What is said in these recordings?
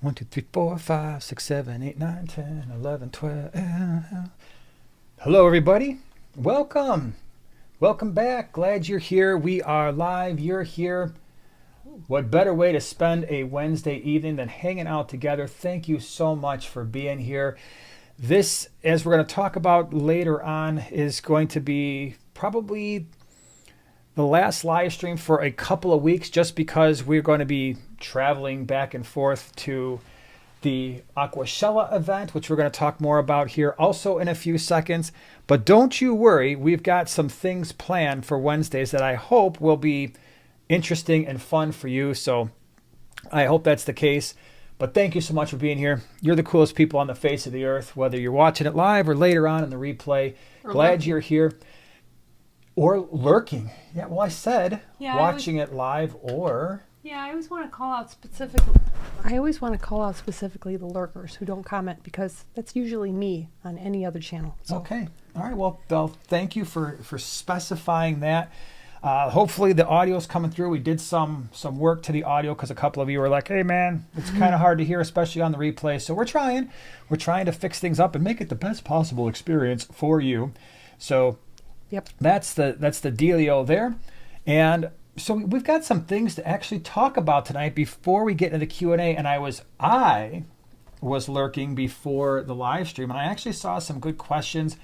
1, 2, 3, 4, 5, 6, 7, 8, 9, 10, 11, 12. Hello, everybody. Welcome. Welcome back. Glad you're here. We are live. You're here. What better way to spend a Wednesday evening than hanging out together? Thank you so much for being here. This, as we're going to talk about later on, is going to be probably the last live stream for a couple of weeks, just because we're going to be traveling back and forth to the Aquachella event, which we're going to talk more about here also in a few seconds. But don't you worry, we've got some things planned for Wednesdays that I hope will be interesting and fun for you. So I hope that's the case. But thank you so much for being here. You're the coolest people on the face of the earth, whether you're watching it live or later on in the replay. Glad you're here. Or lurking. Yeah, well, I said watching it live or... Yeah, I always want to call out specifically. The lurkers who don't comment, because that's usually me on any other channel. So. Okay. All right. Well, Belle, thank you for specifying that. Hopefully the audio's coming through. We did some work to the audio because a couple of you were like, hey, man, it's kind of hard to hear, especially on the replay. So we're trying to fix things up and make it the best possible experience for you. So yep, that's the dealio there. And so we've got some things to actually talk about tonight before we get into the Q&A. And I was lurking before the live stream, and I actually saw some good questions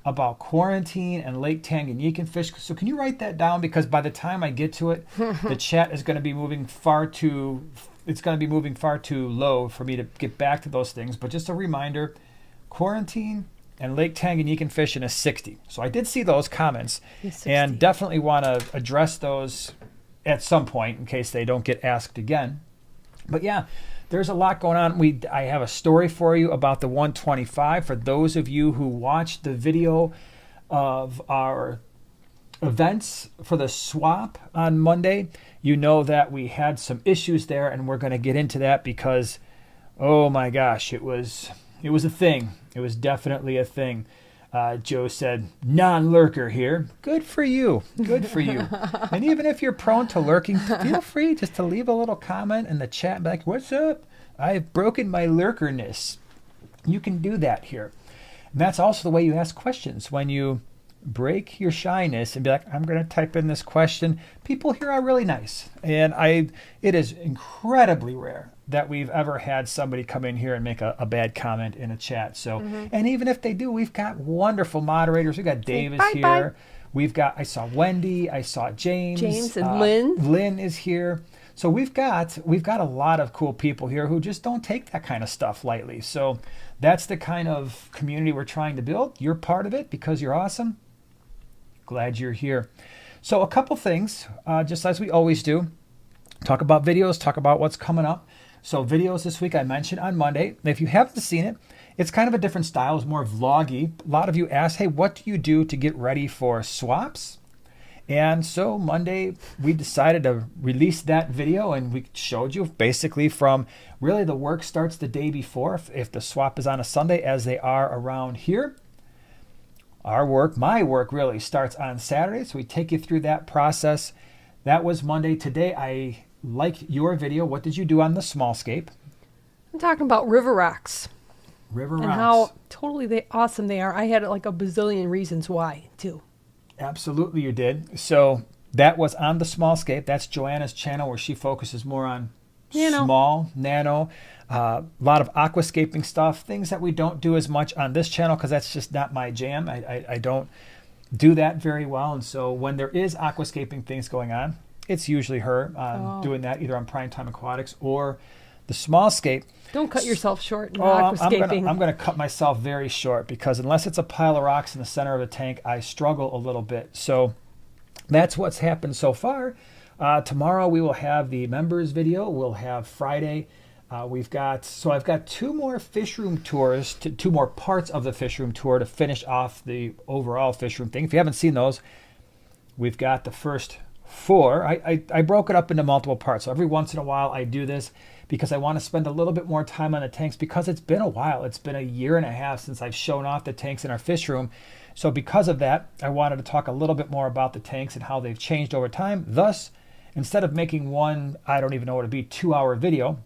about quarantine and Lake Tanganyika fish. So can you write that down? Because by the time I get to it, the chat is going to be moving far too low for me to get back to those things. But just a reminder, quarantine and Lake Tanganyika fishing is 60. So I did see those comments and definitely want to address those at some point in case they don't get asked again. But yeah, there's a lot going on. I have a story for you about the 125. For those of you who watched the video of our events for the swap on Monday, you know that we had some issues there, and we're going to get into that because, oh my gosh, it was a thing. It was definitely a thing. Joe said, non-lurker here. Good for you. Good for you. And even if you're prone to lurking, feel free just to leave a little comment in the chat and be like, what's up? I've broken my lurkerness. You can do that here. And that's also the way you ask questions. When you break your shyness and be like, I'm going to type in this question. People here are really nice. And it is incredibly rare that we've ever had somebody come in here and make a bad comment in a chat. So, and even if they do, we've got wonderful moderators. We've got Dave is here. Bye. I saw Wendy. I saw James. James and Lynn. Lynn is here. So we've got a lot of cool people here who just don't take that kind of stuff lightly. So that's the kind of community we're trying to build. You're part of it because you're awesome. Glad you're here. So a couple things, just as we always do, talk about videos, talk about what's coming up. So videos this week I mentioned on Monday. If you haven't seen it, it's kind of a different style. It's more vloggy. A lot of you asked, hey, what do you do to get ready for swaps? And so Monday we decided to release that video, and we showed you basically from really the work starts the day before. If the swap is on a Sunday, as they are around here, my work really starts on Saturday. So we take you through that process. That was Monday. Today I like your video. What did you do on the small scape? I'm talking about river rocks. River and rocks. And how totally awesome they are. I had like a bazillion reasons why, too. Absolutely you did. So that was on the small scape. That's Joanna's channel where she focuses more on small, nano, a lot of aquascaping stuff, things that we don't do as much on this channel because that's just not my jam. I don't do that very well. And so when there is aquascaping things going on, it's usually her doing that either on Primetime Aquatics or the small scape. Don't cut yourself short in aquascaping. I'm going to cut myself very short because unless it's a pile of rocks in the center of a tank, I struggle a little bit. So that's what's happened so far. Tomorrow we will have the members video. We'll have Friday. I've got two more fish room tours, two more parts of the fish room tour to finish off the overall fish room thing. If you haven't seen those, we've got the first 4. I broke it up into multiple parts. So every once in a while I do this because I want to spend a little bit more time on the tanks because it's been a while. It's been a year and a half since I've shown off the tanks in our fish room. So because of that, I wanted to talk a little bit more about the tanks and how they've changed over time. Thus, instead of making one, I don't even know what it'd be, 2-hour video,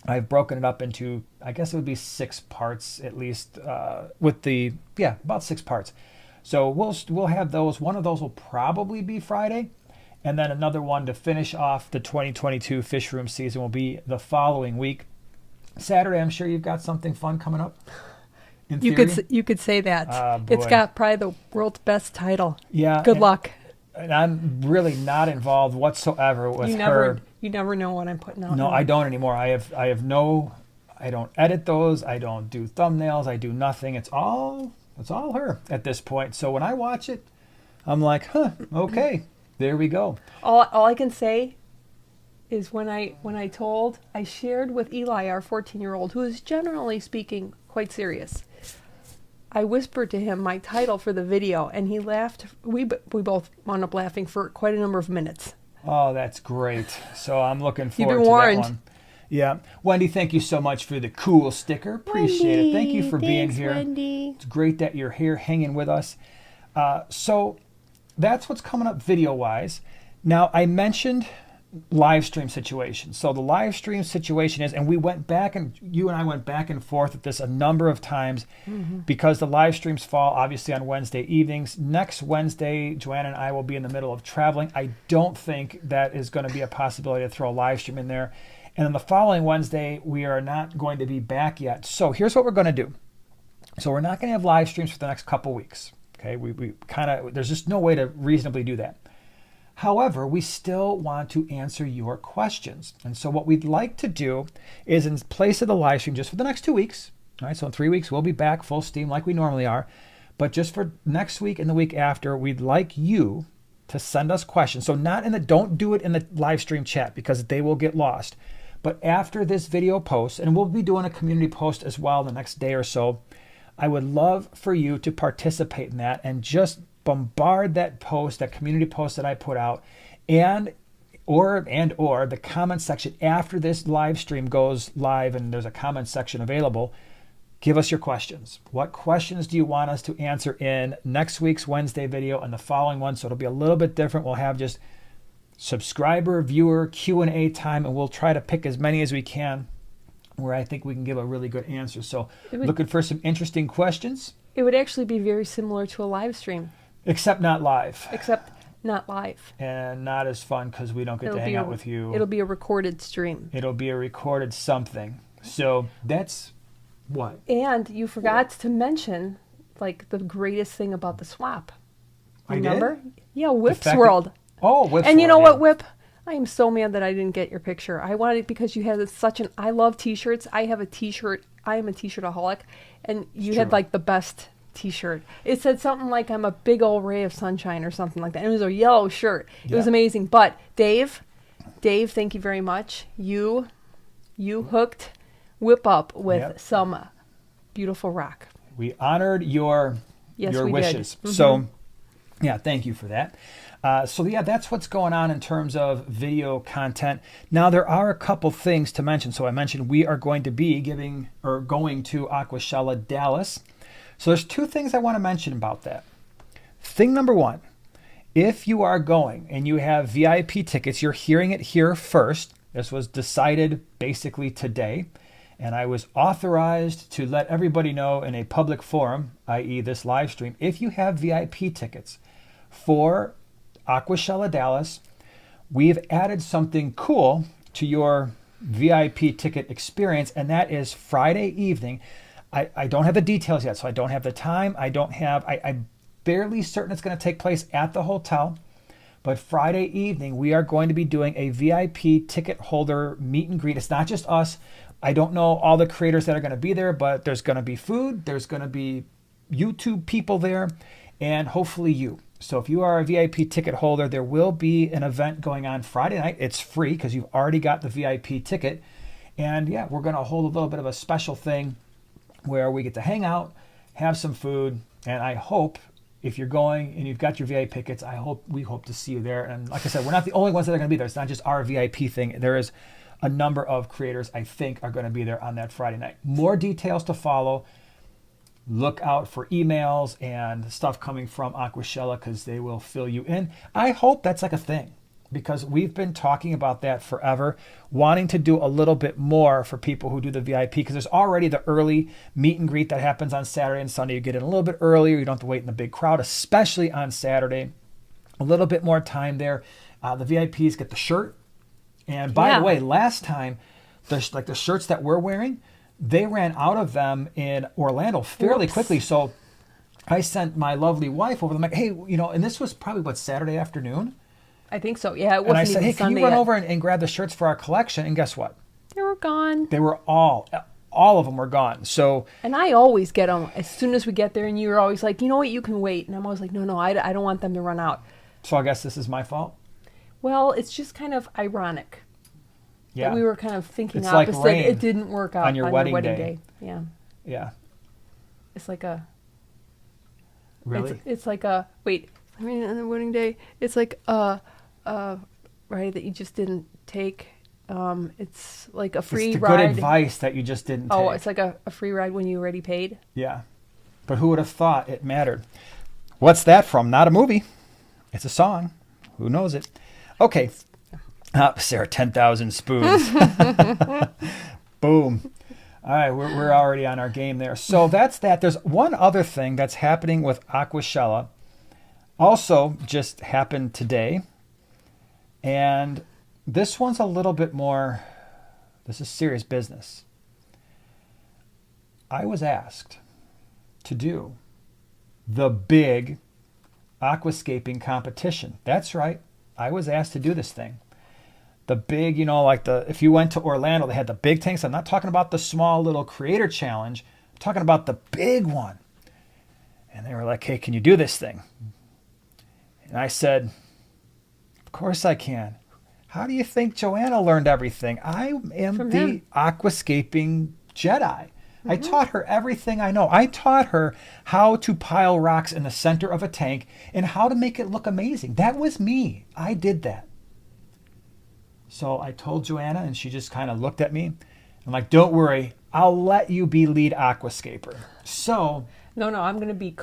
I've broken it up into, I guess it would be 6 parts at least, about 6 parts. So we'll have those. One of those will probably be Friday, and then another one to finish off the 2022 fish room season will be the following week. Saturday, I'm sure you've got something fun coming up. You could say that. It's got probably the world's best title. Yeah. Good luck. And I'm really not involved whatsoever with her. You never know what I'm putting out. No, I don't anymore. I don't edit those. I don't do thumbnails. I do nothing. It's all her at this point. So when I watch it, I'm like, okay, there we go. All I can say is when I shared with Eli, our 14-year-old, who is generally speaking quite serious, I whispered to him my title for the video, and he laughed. We both wound up laughing for quite a number of minutes. Oh, that's great. So I'm looking forward You've been to warned. that one. Yeah. Wendy, thank you so much for the cool sticker. Appreciate it. Thank you for being here. Wendy. It's great that you're here hanging with us. So that's what's coming up video-wise. Now, I mentioned live stream situation. So the live stream situation is, and you and I went back and forth with this a number of times because the live streams fall obviously on Wednesday evenings. Next Wednesday, Joanna and I will be in the middle of traveling. I don't think that is going to be a possibility to throw a live stream in there. And then the following Wednesday, we are not going to be back yet. So here's what we're going to do. So we're not going to have live streams for the next couple weeks. Okay, there's just no way to reasonably do that. However, we still want to answer your questions. And so what we'd like to do is, in place of the live stream, just for the next 2 weeks, all right, so in 3 weeks, we'll be back full steam like we normally are. But just for next week and the week after, we'd like you to send us questions. So don't do it in the live stream chat because they will get lost. But after this video post, and we'll be doing a community post as well the next day or so, I would love for you to participate in that and just bombard that post, that community post that I put out, or the comment section after this live stream goes live and there's a comment section available. Give us your questions. What questions do you want us to answer in next week's Wednesday video and the following one? So it'll be a little bit different. We'll have just subscriber, viewer, Q&A time, and we'll try to pick as many as we can where I think we can give a really good answer. So looking for some interesting questions. It would actually be very similar to a live stream. Except not live. And not as fun because we don't get to hang out with you. It'll be a recorded stream. It'll be a recorded something. So that's what? And you forgot to mention, like, the greatest thing about the swap. Remember? I did? Yeah, Whip's World. Whip's World. And you know what, Whip? I am so mad that I didn't get your picture. I wanted it because you had I love t-shirts. I have a t-shirt. I am a t-shirtaholic. And you had, like, the best t-shirt. It said something like, I'm a big old ray of sunshine or something like that. And it was a yellow shirt. It was amazing. But Dave, thank you very much. You hooked Whip up with some beautiful rock. We honored your wishes. Did. So thank you for that. That's what's going on in terms of video content. Now, there are a couple things to mention. So I mentioned we are going to be going to Aquachella, Dallas. So there's 2 things I want to mention about that. Thing number 1, if you are going and you have VIP tickets, you're hearing it here first. This was decided basically today, and I was authorized to let everybody know in a public forum, i.e. this live stream, if you have VIP tickets for Aquachella, Dallas, we've added something cool to your VIP ticket experience, and that is Friday evening. I don't have the details yet, so I don't have the time. I'm barely certain it's going to take place at the hotel. But Friday evening, we are going to be doing a VIP ticket holder meet and greet. It's not just us. I don't know all the creators that are going to be there, but there's going to be food. There's going to be YouTube people there, and hopefully you. So if you are a VIP ticket holder, there will be an event going on Friday night. It's free because you've already got the VIP ticket. And we're going to hold a little bit of a special thing where we get to hang out, have some food, and I hope if you're going and you've got your VIP tickets, we hope to see you there. And like I said, we're not the only ones that are going to be there. It's not just our VIP thing. There is a number of creators I think are going to be there on that Friday night. More details to follow. Look out for emails and stuff coming from Aquachella because they will fill you in. I hope that's like a thing. because we've been talking about that forever, wanting to do a little bit more for people who do the VIP, because there's already the early meet and greet that happens on Saturday and Sunday. You get in a little bit earlier. You don't have to wait in the big crowd, especially on Saturday. A little bit more time there. The VIPs get the shirt. And by the way, last time, the shirts that we're wearing, they ran out of them in Orlando fairly quickly. So I sent my lovely wife over. I'm like, hey, and this was probably, Saturday afternoon? I think so. Yeah, it wasn't. And I said, hey, Sunday can you run yet. over and grab the shirts for our collection? And guess what? They were gone. They were all of them were gone. So. And I always get them as soon as we get there, and you're always like, you know what, you can wait. And I'm always like, no, I don't want them to run out. So I guess this is my fault? Well, it's just kind of ironic. Yeah. That we were kind of thinking it's opposite. Like rain it didn't work out on your wedding day. Yeah. Yeah. It's like a. Really? It's like a on the wedding day. It's like a ride that you just didn't take. It's like a free it's the ride. good advice that you just didn't take. Oh, it's like a free ride when you already paid. Yeah. But who would have thought it mattered? What's that from? Not a movie. It's a song. Who knows it? Okay. Sarah, 10,000 spoons. Boom. All right, we're already on our game there. So that's that. There's one other thing that's happening with Aquachella. Also just happened today. And this one's a little bit more, this is serious business. I was asked to do the big aquascaping competition. That's right. I was asked to do this thing. The big, if you went to Orlando, they had the big tanks. I'm not talking about the small little creator challenge. I'm talking about the big one. And they were like, hey, can you do this thing? And I said, of course I can. How do you think Joanna learned everything? I am From the him. aquascaping Jedi. I taught her everything I know. I taught her how to pile rocks in the center of a tank and how to make it look amazing. That was me. I did that. So I told Joanna, and she just kind of looked at me. I'm like, don't worry. I'll let you be lead aquascaper. So. No, I'm going to be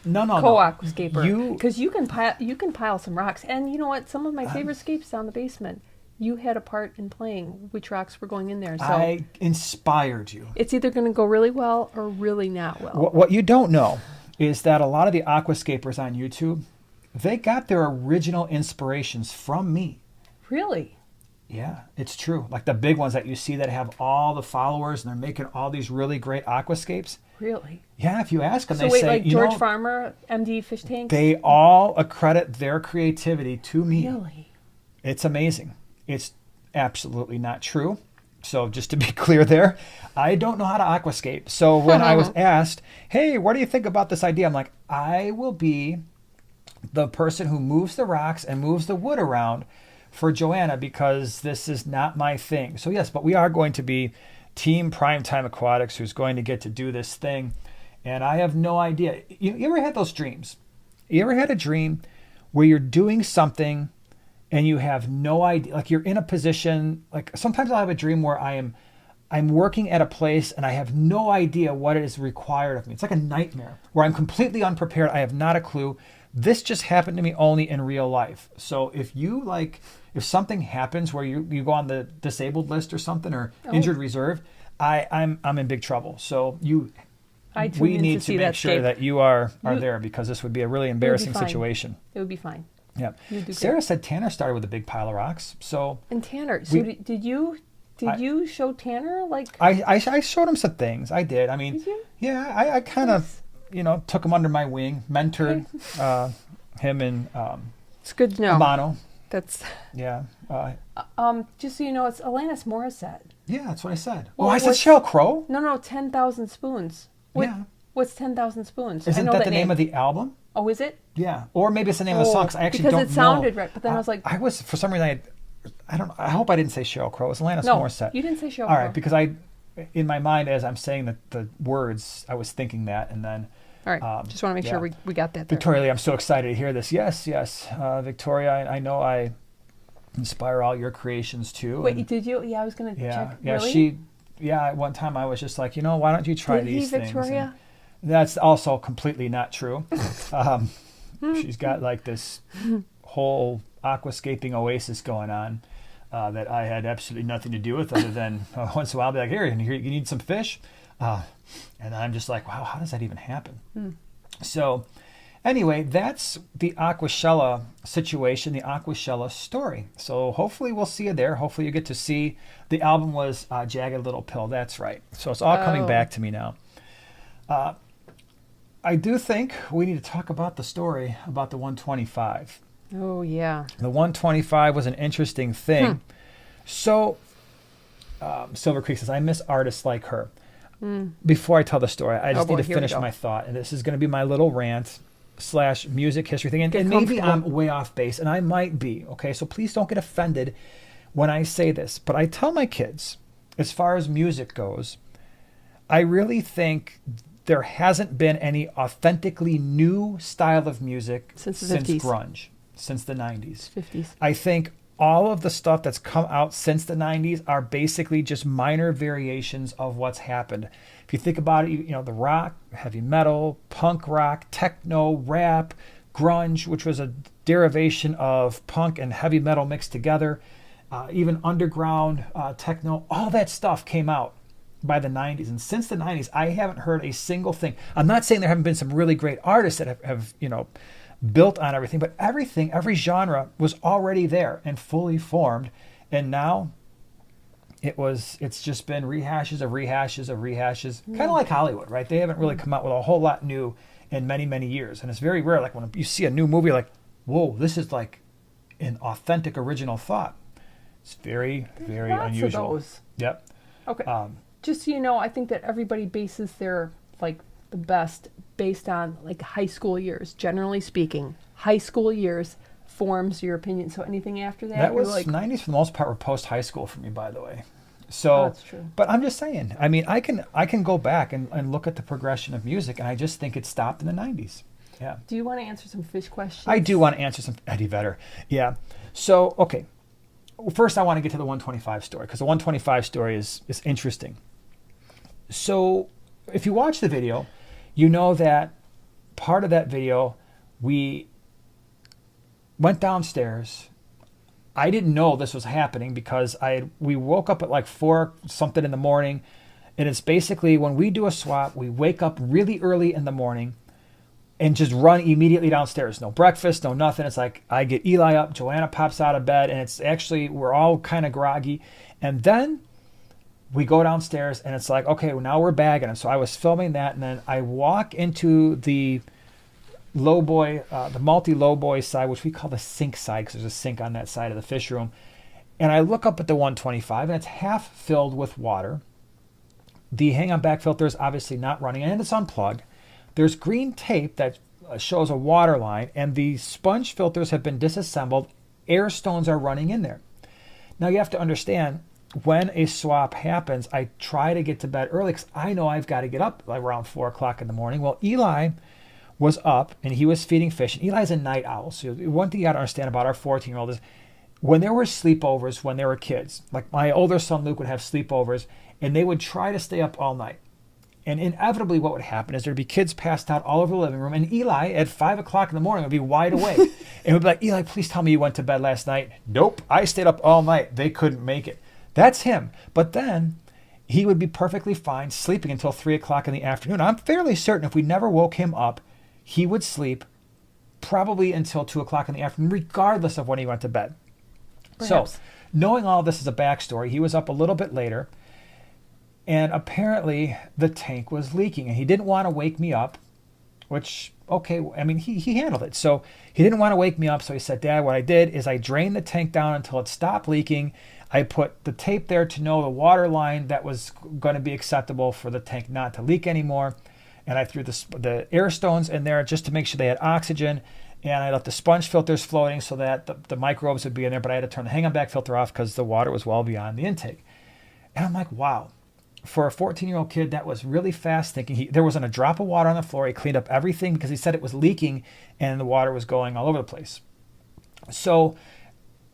No. aquascaper. Because you can pile some rocks. And you know what? Some of my favorite scapes down the basement. You had a part in playing which rocks were going in there. So I inspired you. It's either going to go really well or really not well. What you don't know is that a lot of the aquascapers on YouTube, they got their original inspirations from me. Really? Yeah, it's true. Like the big ones that you see that have all the followers and they're making all these really great aquascapes. Really? Yeah, if you ask them, So they say, like George Farmer, MD Fish Tanks? They all accredit their creativity to me. Really? It's amazing. It's absolutely not true. So just to be clear there, I don't know how to aquascape. So when I was asked, hey, what do you think about this idea? I'm like, I will be the person who moves the rocks and moves the wood around for Joanna because this is not my thing. So yes, but we are going to be Team Primetime Aquatics who's going to get to do this thing. And I have no idea. You ever had those dreams? You ever had a dream where you're doing something and you have no idea, like you're in a position, like sometimes I'll have a dream where I'm working at a place and I have no idea what is required of me. It's like a nightmare where I'm completely unprepared. I have not a clue. This just happened to me only in real life. So if something happens where you go on the disabled list or something or injured reserve, I'm in big trouble. So we need to make sure that you are there because this would be a really embarrassing situation. It would be fine. Yeah. Sarah said Tanner started with a big pile of rocks. And Tanner, so did you show Tanner like? I showed him some things. I did. I mean, did you? Yeah, I kind of took him under my wing, mentored him and it's good to know. Amano. That's yeah. Just so you know, it's Alanis Morissette. Yeah, that's what I said. Well, I said Sheryl Crow. No, 10,000 Spoons. What's 10,000 Spoons? Isn't that the name of the album? Oh, is it? Yeah, or maybe it's the name of the song. 'Cause I actually don't know. Because it sounded right, but then I was like, for some reason I don't. I hope I didn't say Sheryl Crow. It was Alanis Morissette. You didn't say Sheryl Crow. All right, because in my mind as I'm saying the words, I was thinking that, and then. All right, just want to make sure we got that there. Victoria Lee, I'm so excited to hear this. Yes. Victoria, I know I inspire all your creations too. Wait, did you? Yeah, I was going to check. Yeah, really? At one time I was just like, why don't you try these things? Victoria? And that's also completely not true. She's got like this whole aquascaping oasis going on that I had absolutely nothing to do with, other than once in a while I'll be like, here, you need some fish? And I'm just like, wow, how does that even happen? So anyway, that's the Aquachella situation, the Aquachella story. So hopefully we'll see you there. Hopefully you get to see. The album was Jagged Little Pill. That's right. So it's all coming back to me now. I do think we need to talk about the story about the 125. Oh, yeah. The 125 was an interesting thing. So Silver Creek says, I miss artists like her. Before I tell the story, I just need to finish my thought. And this is going to be my little rant / music history thing. And maybe I'm way off base, and I might be. Okay, so please don't get offended when I say this. But I tell my kids, as far as music goes, I really think there hasn't been any authentically new style of music since grunge, since the 90s. 50s. I think all of the stuff that's come out since the 90s are basically just minor variations of what's happened. If you think about it, you know, the rock, heavy metal, punk rock, techno, rap, grunge, which was a derivation of punk and heavy metal mixed together, even underground techno, all that stuff came out by the 90s. And since the 90s, I haven't heard a single thing. I'm not saying there haven't been some really great artists that have you know, built on everything, but everything, every genre was already there and fully formed. And now it's just been rehashes of rehashes of rehashes, kind of like Hollywood, right? They haven't really come out with a whole lot new in many, many years. And it's very rare. Like when you see a new movie, like, whoa, this is like an authentic original thought. It's very, very unusual. Of those. Yep. Okay. Just so you know, I think that everybody bases their, like, the best based on, like, high school years. Generally speaking, high school years forms your opinion. So anything after that, that was like, 90s for the most part were post high school for me, by the way. So that's true. But I'm just saying, I mean, I can go back and look at the progression of music, and I just think it stopped in the 90s. Yeah. Do you want to answer some fish questions? I do want to answer some Eddie Vedder. Yeah. So, okay. First, I want to get to the 125 story, because the 125 story is interesting. So if you watch the video, you know that part of that video, we went downstairs. I didn't know this was happening because we woke up at like 4 something in the morning. And it's basically when we do a swap, we wake up really early in the morning and just run immediately downstairs. No breakfast, no nothing. It's like I get Eli up, Joanna pops out of bed, and it's actually, we're all kind of groggy. And then we go downstairs and it's like, okay, well, now we're bagging. And so I was filming that, and then I walk into the low boy, the multi-low boy side, which we call the sink side because there's a sink on that side of the fish room. And I look up at the 125 and it's half filled with water. The hang-on back filter is obviously not running and it's unplugged. There's green tape that shows a water line, and the sponge filters have been disassembled. Air stones are running in there. Now you have to understand, when a swap happens, I try to get to bed early because I know I've got to get up around 4 o'clock in the morning. Well, Eli was up and he was feeding fish. And Eli's a night owl. So one thing you got to understand about our 14-year-old is when there were sleepovers, when there were kids, like my older son Luke would have sleepovers, and they would try to stay up all night. And inevitably what would happen is there'd be kids passed out all over the living room, and Eli at 5 o'clock in the morning would be wide awake. And would be like, Eli, please tell me you went to bed last night. Nope, I stayed up all night. They couldn't make it. That's him. But then he would be perfectly fine sleeping until 3 o'clock in the afternoon. I'm fairly certain if we never woke him up, he would sleep probably until 2 o'clock in the afternoon, regardless of when he went to bed. Perhaps. So knowing all this as a backstory, he was up a little bit later, and apparently the tank was leaking, and he didn't want to wake me up, which, okay, I mean, he handled it. So he didn't want to wake me up, so he said, Dad, what I did is I drained the tank down until it stopped leaking. I put the tape there to know the water line that was going to be acceptable for the tank not to leak anymore. And I threw the air stones in there just to make sure they had oxygen. And I left the sponge filters floating so that the microbes would be in there, but I had to turn the hang-on back filter off because the water was well beyond the intake. And I'm like, wow. For a 14-year-old kid, that was really fast thinking. There wasn't a drop of water on the floor. He cleaned up everything because he said it was leaking and the water was going all over the place. So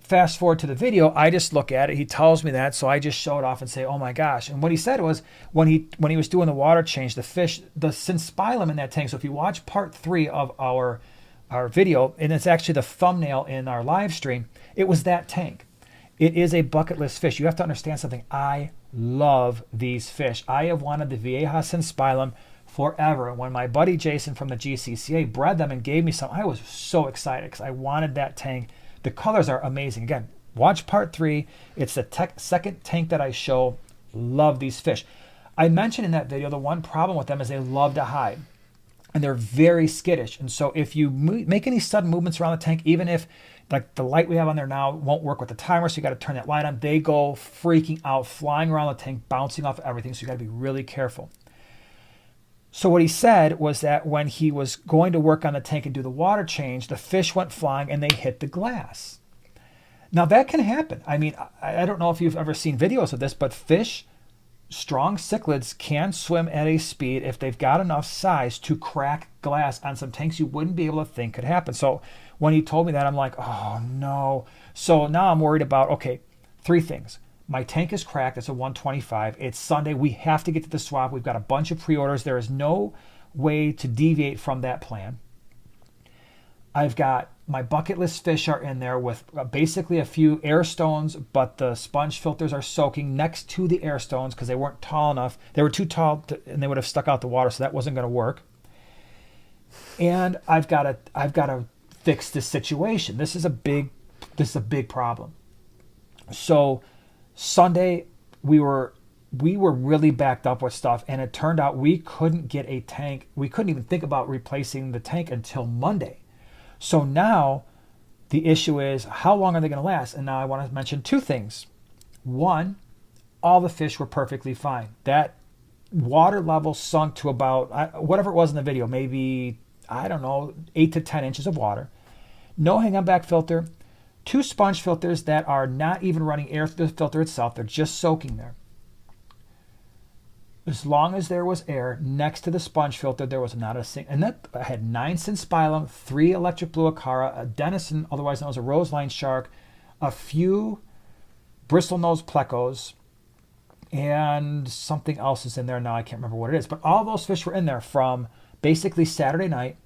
fast forward to the video, I just look at it. He tells me that, so I just show it off and say, oh my gosh. And what he said was when he was doing the water change, the synspilum in that tank. So if you watch part 3 of our our video, and it's actually the thumbnail in our live stream, it was that tank. It is a bucket list fish. You have to understand something. I love these fish. I have wanted the Viejas and Spilum forever. And when my buddy Jason from the GCCA bred them and gave me some, I was so excited because I wanted that tank. The colors are amazing. Again, watch part 3. It's the second tank that I show. Love these fish. I mentioned in that video the one problem with them is they love to hide. And they're very skittish. And so if you make any sudden movements around the tank, even if like the light we have on there now won't work with the timer, so you got to turn that light on, they go freaking out, flying around the tank, bouncing off everything. So you got to be really careful. So what he said was that when he was going to work on the tank and do the water change, the fish went flying and they hit the glass. Now that can happen. I mean, I don't know if you've ever seen videos of this, but fish, strong cichlids, can swim at a speed if they've got enough size to crack glass on some tanks you wouldn't be able to think could happen. So when he told me that, I'm like, oh no. So now I'm worried about, okay, 3 things. My tank is cracked. It's a 125. It's Sunday. We have to get to the swap. We've got a bunch of pre-orders. There is no way to deviate from that plan. I've got my bucket list fish are in there with basically a few air stones, but the sponge filters are soaking next to the air stones because they weren't tall enough. They were too tall and they would have stuck out the water, so that wasn't going to work. And I've got to fix this situation. This is a big problem. So Sunday we were really backed up with stuff, and it turned out we couldn't get a tank. We couldn't even think about replacing the tank until Monday. So now the issue is, how long are they going to last? And now I want to mention 2 things. One, all the fish were perfectly fine. That water level sunk to about, whatever it was in the video, maybe, I don't know, 8 to 10 inches of water. No hang-on back filter. 2 sponge filters that are not even running air through the filter itself. They're just soaking there. As long as there was air next to the sponge filter, there was not a single. And that I had 9 Synspilum, 3 electric blue acara, a denison, otherwise known as a roseline shark, a few bristlenose plecos, and something else is in there now. I can't remember what it is. But all those fish were in there from basically Saturday night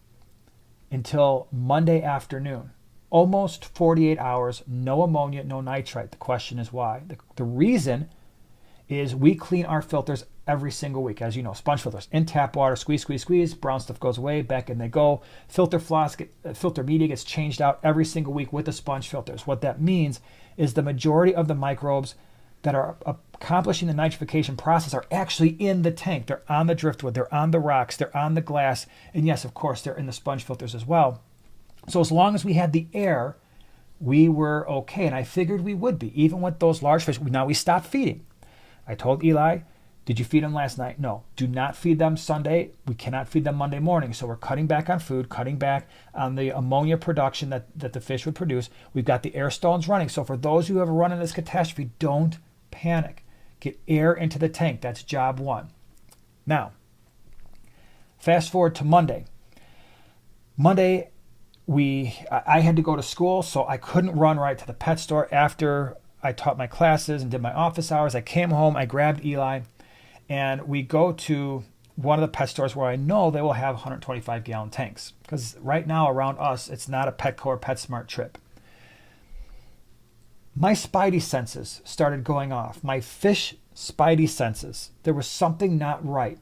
until Monday afternoon. Almost 48 hours, no ammonia, no nitrite. The question is why? The reason is we clean our filters every single week. As you know, sponge filters in tap water, squeeze, squeeze, squeeze, brown stuff goes away, back in they go. Filter media gets changed out every single week with the sponge filters. What that means is the majority of the microbes that are accomplishing the nitrification process are actually in the tank. They're on the driftwood, they're on the rocks, they're on the glass, and yes, of course, they're in the sponge filters as well. So as long as we had the air, we were okay, and I figured we would be, even with those large fish. Now we stopped feeding. I told Eli, did you feed them last night? No. Do not feed them Sunday. We cannot feed them Monday morning. So we're cutting back on food, cutting back on the ammonia production that the fish would produce. We've got the air stones running. So for those who have run into this catastrophe, don't panic. Get air into the tank. That's job 1. Now, fast forward to Monday. Monday, I had to go to school, so I couldn't run right to the pet store after I taught my classes and did my office hours. I came home, I grabbed Eli, and we go to one of the pet stores where I know they will have 125-gallon tanks. Because right now around us, it's not a Petco or PetSmart trip. My spidey senses started going off. My fish spidey senses. There was something not right.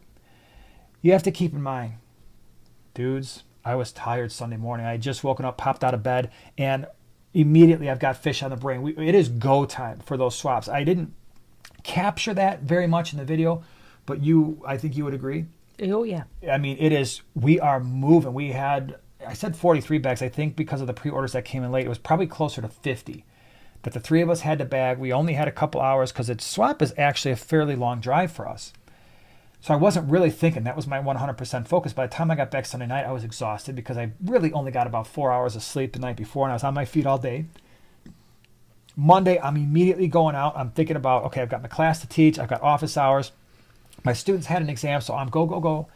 You have to keep in mind, dudes, I was tired Sunday morning. I had just woken up, popped out of bed, and immediately I've got fish on the brain. It is go time for those swaps. I didn't capture that very much in the video, but I think you would agree. Oh, yeah. I mean, we are moving. I said 43 bags. I think because of the pre-orders that came in late, it was probably closer to 50 that the 3 of us had to bag. We only had a couple hours because swap is actually a fairly long drive for us. So I wasn't really thinking. That was my 100% focus. By the time I got back Sunday night, I was exhausted because I really only got about 4 hours of sleep the night before, and I was on my feet all day. Monday, I'm immediately going out. I'm thinking about, okay, I've got my class to teach. I've got office hours. My students had an exam, so I'm go.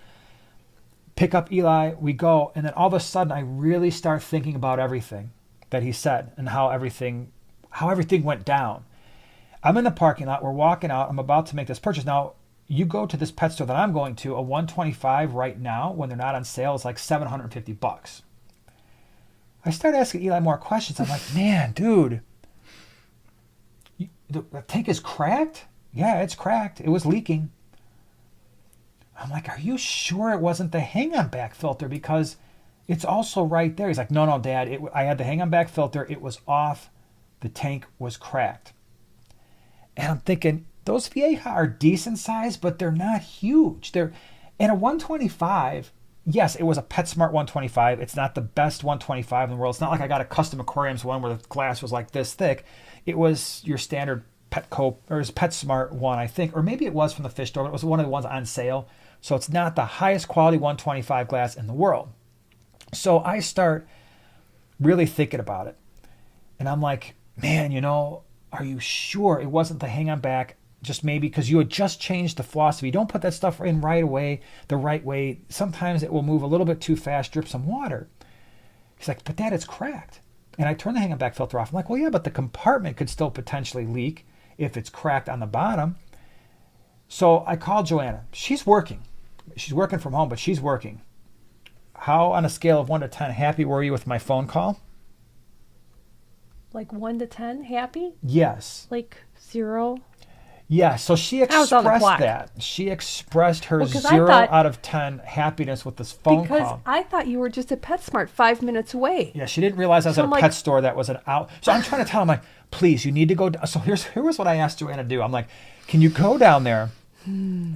Pick up Eli. We go. And then all of a sudden, I really start thinking about everything that he said and how everything went down. I'm in the parking lot. We're walking out. I'm about to make this purchase. Now, you go to this pet store that I'm going to, a 125 right now, when they're not on sale, is like $750. I started asking Eli more questions. I'm like, man, dude, the tank is cracked? Yeah, it's cracked. It was leaking. I'm like, are you sure it wasn't the hang-on back filter? Because it's also right there. He's like, no, Dad. I had the hang-on back filter. It was off. The tank was cracked. And I'm thinking, those Vieja are decent size, but they're not huge. And a 125, yes, it was a PetSmart 125. It's not the best 125 in the world. It's not like I got a custom aquariums one where the glass was like this thick. It was your standard Petco or PetSmart one, I think, or maybe it was from the fish store, but it was one of the ones on sale. So it's not the highest quality 125 glass in the world. So I start really thinking about it. And I'm like, man, are you sure it wasn't the hang on back? Just maybe because you had just changed the floss. If you don't put that stuff in right away, the right way, sometimes it will move a little bit too fast, drip some water. He's like, but Dad, it's cracked. And I turn the hang on back filter off. I'm like, well, yeah, but the compartment could still potentially leak if it's cracked on the bottom. So I called Joanna. She's working. She's working from home, but she's working. How, on a scale of 1 to 10, happy were you with my phone call? Like 1 to 10, happy? Yes. Like 0? Yeah, so she expressed that. She expressed her 0 out of 10 happiness with this phone call. Because I thought you were just at PetSmart 5 minutes away. Yeah, she didn't realize I was at a pet store that was an out. So I'm trying to tell him, like, please, you need to go. So here's what I asked Joanna to do. I'm like, can you go down there,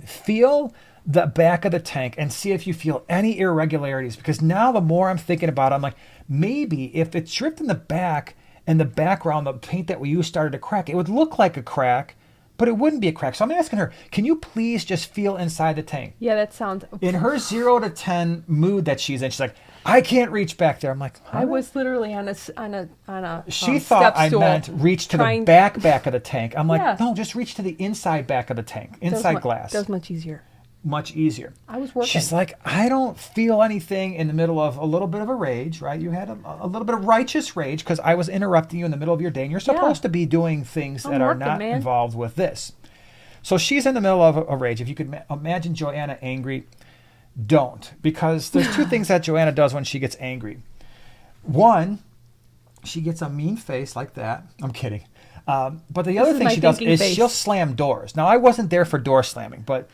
feel the back of the tank, and see if you feel any irregularities? Because now the more I'm thinking about it, I'm like, maybe if it's dripped in the back and the background, the paint that we used started to crack, it would look like a crack, but it wouldn't be a crack. So I'm asking her, can you please just feel inside the tank? Yeah, that sounds... In her 0 to 10 mood that she's in, she's like, I can't reach back there. I'm like, huh? I was literally on a She thought I meant reach to the back of the tank. I'm like, yeah. No, just reach to the inside back of the tank, inside glass. That was much easier. Much easier. I was working. She's like, I don't feel anything in the middle of a little bit of a rage, right? You had a little bit of righteous rage because I was interrupting you in the middle of your day, and you're supposed to be doing things that are not involved with this. So she's in the middle of a rage. If you could imagine Joanna angry, don't. Because there's two things that Joanna does when she gets angry. One, she gets a mean face like that. I'm kidding. But the other thing she does is she'll slam doors. Now, I wasn't there for door slamming, but...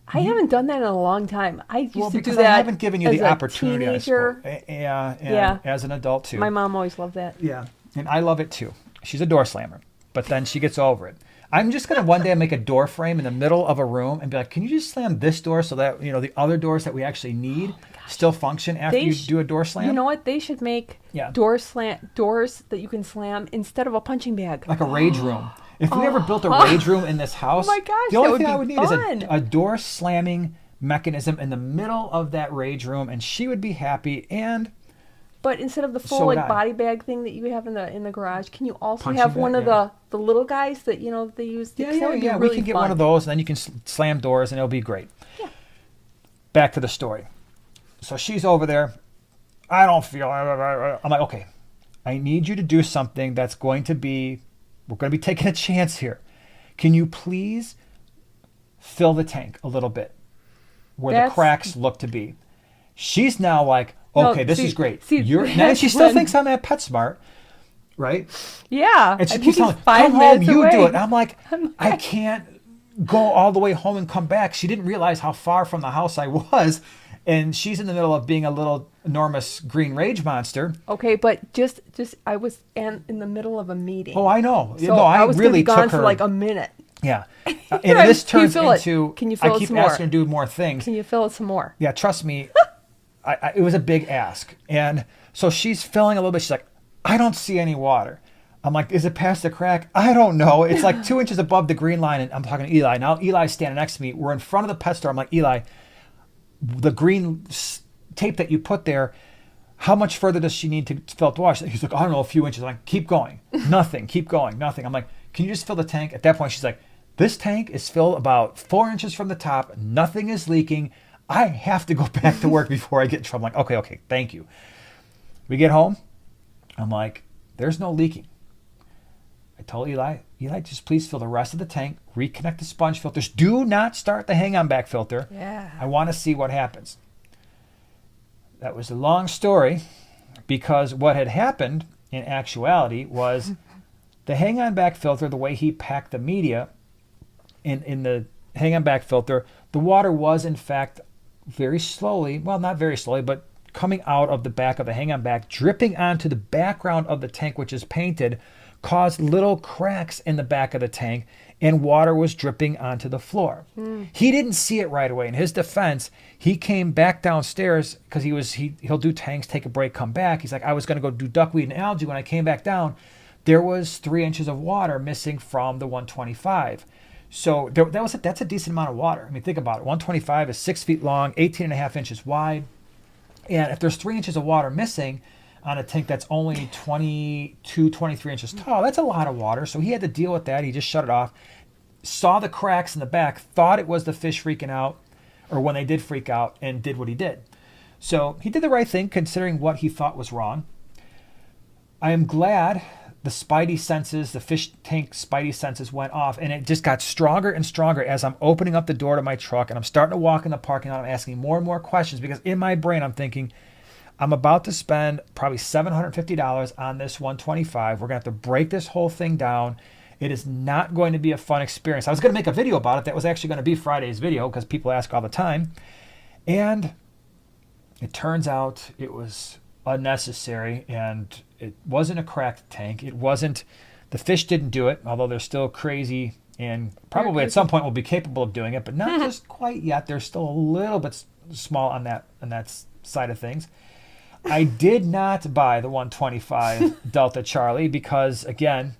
I haven't done that in a long time. I used to do that. I haven't given you the opportunity. Teenager. Yeah, as an adult too. My mom always loved that. Yeah, and I love it too. She's a door slammer, but then she gets over it. I'm just gonna one day make a door frame in the middle of a room and be like, "Can you just slam this door so that the other doors that we actually need still function after you do a door slam?" You know what? They should make doors that you can slam instead of a punching bag, like a rage room. If we ever built a rage room in this house, oh my gosh, the only thing I would need is a door slamming mechanism in the middle of that rage room, and she would be happy. But instead of the full body bag thing that you have in the garage, can you also have one of the little guys that they use? Yeah. Really we can get one of those, and then you can slam doors, and it'll be great. Yeah. Back to the story. So she's over there. I don't feel. I'm like, okay, I need you to do something that's going to be. We're going to be taking a chance here. Can you please fill the tank a little bit where the cracks look to be? She's now like, okay, this is great. Now she still thinks I'm at PetSmart, right? Yeah. And she keeps telling me, come home, you do it. And I'm like, I can't go all the way home and come back. She didn't realize how far from the house I was. And she's in the middle of being a little enormous green rage monster. Okay, but just I was in the middle of a meeting. Oh, I know. So I was really gone for like a minute. Yeah. And this turns into, can you fill I keep asking her to do more things. Can you fill it some more? Yeah, trust me. It was a big ask. And so she's filling a little bit. She's like, I don't see any water. I'm like, is it past the crack? I don't know. It's like 2 inches above the green line. And I'm talking to Eli. Now Eli's standing next to me. We're in front of the pet store. I'm like, Eli, the green tape that you put there, how much further does she need to fill it to wash? He's like, I don't know, a few inches. I'm like, keep going. Nothing. Keep going. Nothing. I'm like, can you just fill the tank? At that point, she's like, this tank is filled about 4 inches from the top. Nothing is leaking. I have to go back to work before I get in trouble. I'm like, okay, thank you. We get home. I'm like, there's no leaking. I told Eli, just please fill the rest of the tank, reconnect the sponge filters. Do not start the hang-on back filter. Yeah. I want to see what happens. That was a long story. because what had happened in actuality was the hang-on back filter, the way he packed the media in the hang-on back filter, the water was in fact very slowly, well, not very slowly, but coming out of the back of the hang-on back, dripping onto the background of the tank, which is painted, caused little cracks in the back of the tank, and water was dripping onto the floor. He didn't see it right away. In his defense, he came back downstairs because he'll do tanks, take a break, come back. He's like, I was going to go do duckweed and algae. When I came back down, there was 3 inches of water missing from the 125. So that's a decent amount of water. I mean, think about it. 125 is 6 feet long, 18 and a half inches wide. And if there's 3 inches of water missing on a tank that's only 22, 23 inches tall, that's a lot of water. So he had to deal with that. He just shut it off, saw the cracks in the back, thought it was the fish freaking out, or when they did freak out, and did what he did. So he did the right thing considering what he thought was wrong. I am glad the spidey senses, the fish tank spidey senses went off, and it just got stronger and stronger as I'm opening up the door to my truck and I'm starting to walk in the parking lot. I'm asking more and more questions because in my brain I'm thinking, I'm about to spend probably $750 on this 125. We're going to have to break this whole thing down. It is not going to be a fun experience. I was going to make a video about it. That was actually going to be Friday's video because people ask all the time. And it turns out it was unnecessary, and it wasn't a cracked tank. It wasn't, the fish didn't do it, although they're still crazy and probably at some point will be capable of doing it, but not just quite yet. They're still a little bit small on that side of things. I did not buy the 125 Delta Charlie because, again,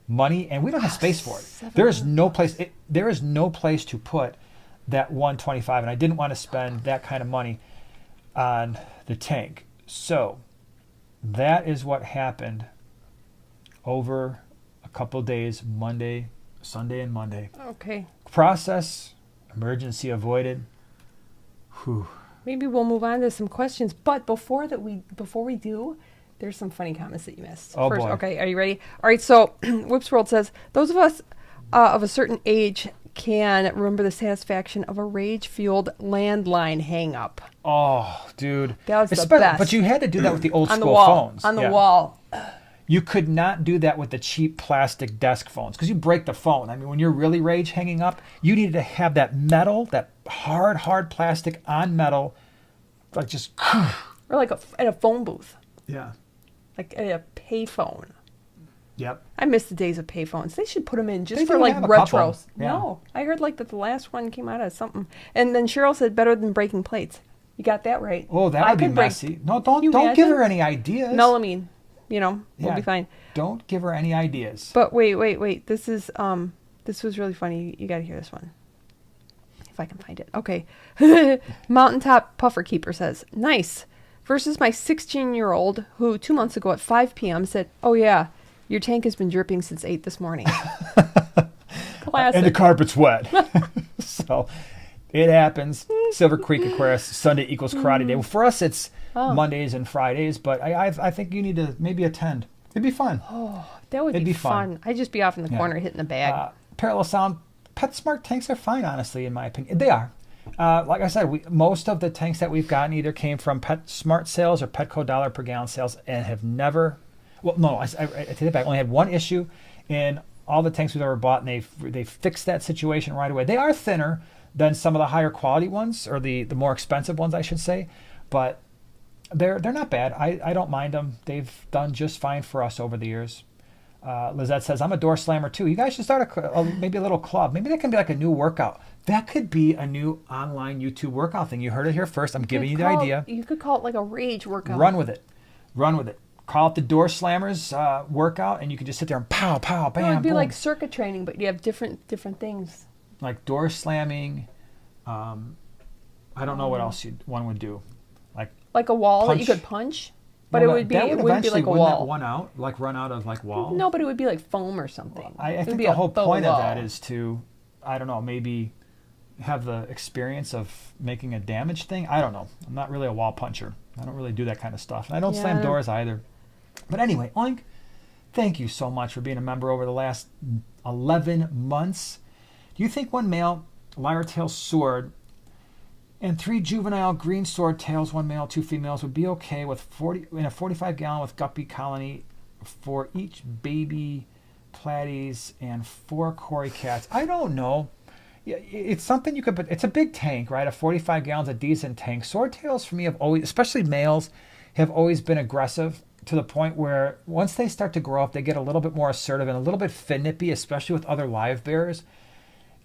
money, and we don't have space for it. There is no place to put that 125, and I didn't want to spend that kind of money on the tank. So that is what happened over a couple of days, Sunday and Monday. Okay. Process, emergency avoided. Whew. Maybe we'll move on to some questions, but before we do, there's some funny comments that you missed. Oh, First, boy. Okay, are you ready? All right, so Whoops World says, those of us of a certain age can remember the satisfaction of a rage-fueled landline hang-up. Oh, dude. That was the best. But you had to do that with the old On the school wall. phones. On the wall. You could not do that with the cheap plastic desk phones because you break the phone. I mean, when you're really rage hanging up, you needed to have that metal, that hard plastic on metal, like just... Or like at a phone booth. Yeah. Like at a pay phone. Yep. I miss the days of payphones. They should put them in just They for do like have a couple. retros. Yeah. No, I heard like that the last one came out of something. And then Cheryl said better than breaking plates. You got that right. Oh, that would be messy. No, don't give imagine? her any ideas. No, I mean, we'll Yeah. be fine. Don't give her any ideas. But wait. This was really funny. You got to hear this one. If I can find it. Okay. Mountaintop Puffer Keeper says, nice. Versus my 16-year-old who 2 months ago at 5 p.m. said, oh yeah, your tank has been dripping since 8 this morning. Classic. And the carpet's wet. So it happens. Silver Creek Aquarius, Sunday equals karate day. Well, for us, it's Mondays and Fridays, but I think you need to maybe attend. It'd be fun. Oh, that would It'd be be fun. I'd just be off in the corner hitting the bag. Parallel Sound, PetSmart tanks are fine, honestly, in my opinion. They are. Like I said, most of the tanks that we've gotten either came from PetSmart sales or Petco dollar per gallon sales and have never... Well, no, I take it back. I only had one issue in all the tanks we've ever bought, and they fixed that situation right away. They are thinner than some of the higher quality ones, or the more expensive ones, I should say, but they're not bad. I don't mind them. They've done just fine for us over the years. Lizette says, I'm a door slammer too. You guys should start maybe a little club. Maybe that can be like a new workout. That could be a new online YouTube workout thing. You heard it here first. I'm giving you the idea. You could call it like a rage workout. Run with it. Call it the Door Slammers workout, and you can just sit there and pow, pow, bam, No, it'd be boom. like circuit training, but you have different things. Like door slamming. I don't know what else one would do. Like a wall that punch. you could punch, but it wouldn't be like a wall. Run out of like wall. No, but it would be like foam or something. I think the whole point of that is to, I don't know, maybe have the experience of making a damage thing. I don't know. I'm not really a wall puncher. I don't really do that kind of stuff. And I don't slam doors either. But anyway, Oink, thank you so much for being a member over the last 11 months. Do you think one male lyre tail sword And 3 juvenile green swordtails, 1 male, 2 females, would be okay with 40 in a 45-gallon with guppy colony for each baby platies and 4 cory cats. I don't know. Yeah, it's something you could, but it's a big tank, right? A 45 gallons, a decent tank. Swordtails for me have always, especially males, have always been aggressive to the point where once they start to grow up, they get a little bit more assertive and a little bit finippy, especially with other live bears.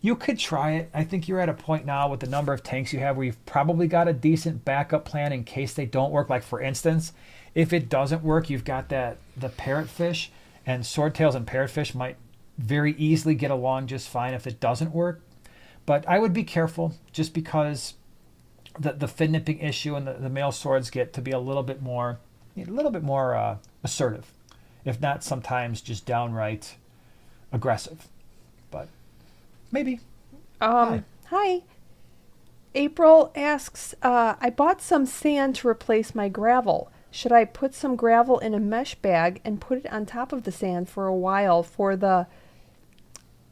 You could try it. I think you're at a point now with the number of tanks you have where you've probably got a decent backup plan in case they don't work. Like for instance, if it doesn't work, you've got the parrotfish, and swordtails and parrotfish might very easily get along just fine if it doesn't work. But I would be careful just because the fin nipping issue and the male swords get to be a little bit more assertive, if not sometimes just downright aggressive. But maybe. Hi. April asks, I bought some sand to replace my gravel. Should I put some gravel in a mesh bag and put it on top of the sand for a while for the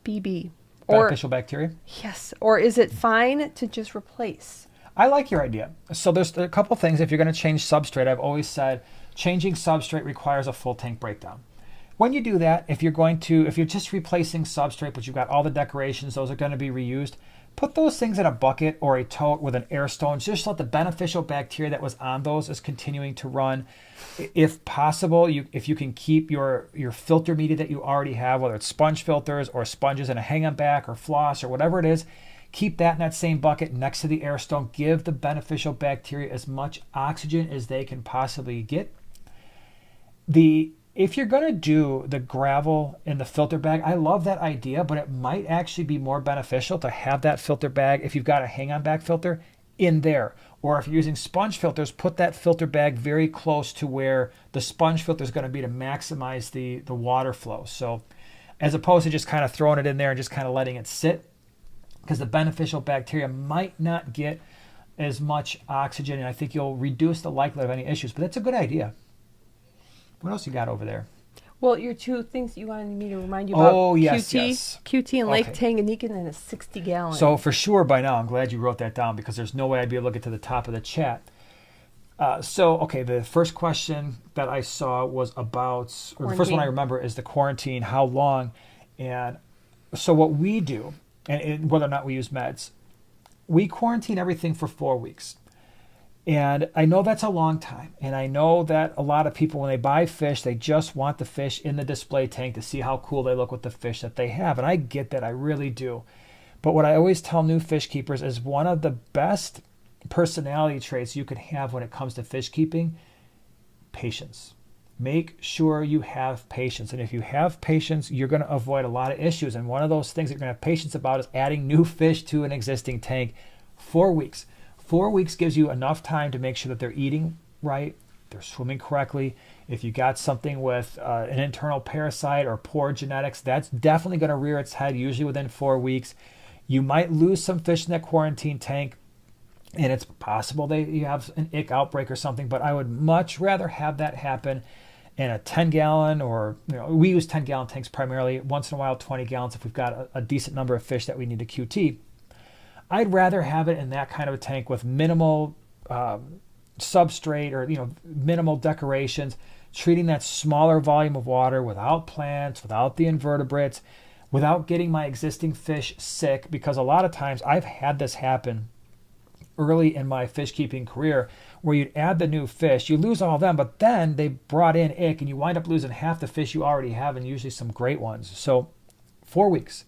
BB? Beneficial bacteria? Yes. Or is it fine to just replace? I like your idea. So there's a couple things. If you're going to change substrate, I've always said changing substrate requires a full tank breakdown. When you do that, if you're just replacing substrate, but you've got all the decorations, those are going to be reused, put those things in a bucket or a tote with an air stone. Just let the beneficial bacteria that was on those is continuing to run. If possible, if you can keep your filter media that you already have, whether it's sponge filters or sponges in a hang-on back or floss or whatever it is, keep that in that same bucket next to the air stone. Give the beneficial bacteria as much oxygen as they can possibly get. If you're going to do the gravel in the filter bag, I love that idea, but it might actually be more beneficial to have that filter bag, if you've got a hang-on back filter, in there. Or if you're using sponge filters, put that filter bag very close to where the sponge filter is going to be to maximize the water flow. So as opposed to just kind of throwing it in there and just kind of letting it sit, because the beneficial bacteria might not get as much oxygen, and I think you'll reduce the likelihood of any issues. But that's a good idea. What else you got over there? Well, your 2 things you wanted me to remind you about. Oh, yes, QT, yes. QT and Lake Tanganyika and a 60-gallon. So for sure by now, I'm glad you wrote that down because there's no way I'd be able to get to the top of the chat. The first question that I saw was about, or the first one I remember is the quarantine, how long? And so what we do, and whether or not we use meds, we quarantine everything for 4 weeks. And I know that's a long time. And I know that a lot of people, when they buy fish, they just want the fish in the display tank to see how cool they look with the fish that they have. And I get that, I really do. But what I always tell new fish keepers is one of the best personality traits you can have when it comes to fish keeping, patience. Make sure you have patience. And if you have patience, you're going to avoid a lot of issues. And one of those things that you're going to have patience about is adding new fish to an existing tank. 4 weeks. 4 weeks gives you enough time to make sure that they're eating right, they're swimming correctly. If you got something with an internal parasite or poor genetics, that's definitely going to rear its head, usually within 4 weeks. You might lose some fish in that quarantine tank, and it's possible you have an ick outbreak or something, but I would much rather have that happen in a 10-gallon, or we use 10-gallon tanks primarily, once in a while 20 gallons if we've got a decent number of fish that we need to QT. I'd rather have it in that kind of a tank with minimal substrate or minimal decorations, treating that smaller volume of water without plants, without the invertebrates, without getting my existing fish sick, because a lot of times I've had this happen early in my fish keeping career where you'd add the new fish, you lose all of them, but then they brought in ick and you wind up losing half the fish you already have, and usually some great ones. So 4 weeks.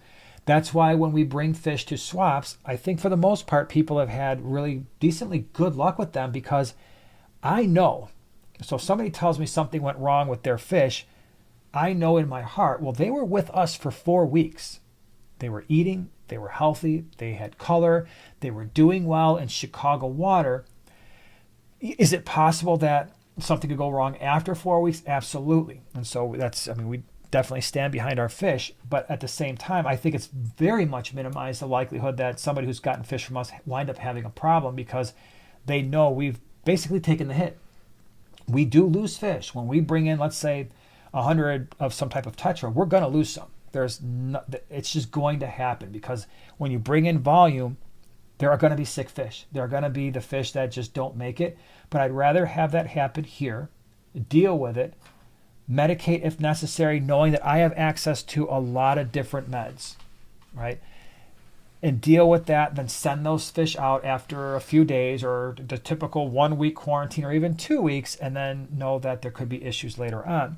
That's why when we bring fish to swaps, I think for the most part, people have had really decently good luck with them, because I know, so if somebody tells me something went wrong with their fish, I know in my heart, well, they were with us for 4 weeks. They were eating, they were healthy, they had color, they were doing well in Chicago water. Is it possible that something could go wrong after 4 weeks? Absolutely. And so we definitely stand behind our fish, but at the same time, I think it's very much minimized the likelihood that somebody who's gotten fish from us wind up having a problem, because they know we've basically taken the hit. We do lose fish. When we bring in, let's say, 100 of some type of tetra, we're going to lose some. It's just going to happen, because when you bring in volume, There are going to be sick fish. There are going to be the fish that just don't make it. But I'd rather have that happen here, deal with it, medicate if necessary, knowing that I have access to a lot of different meds, right? And deal with that, then send those fish out after a few days or the typical 1 week quarantine or even 2 weeks, and then know that there could be issues later on.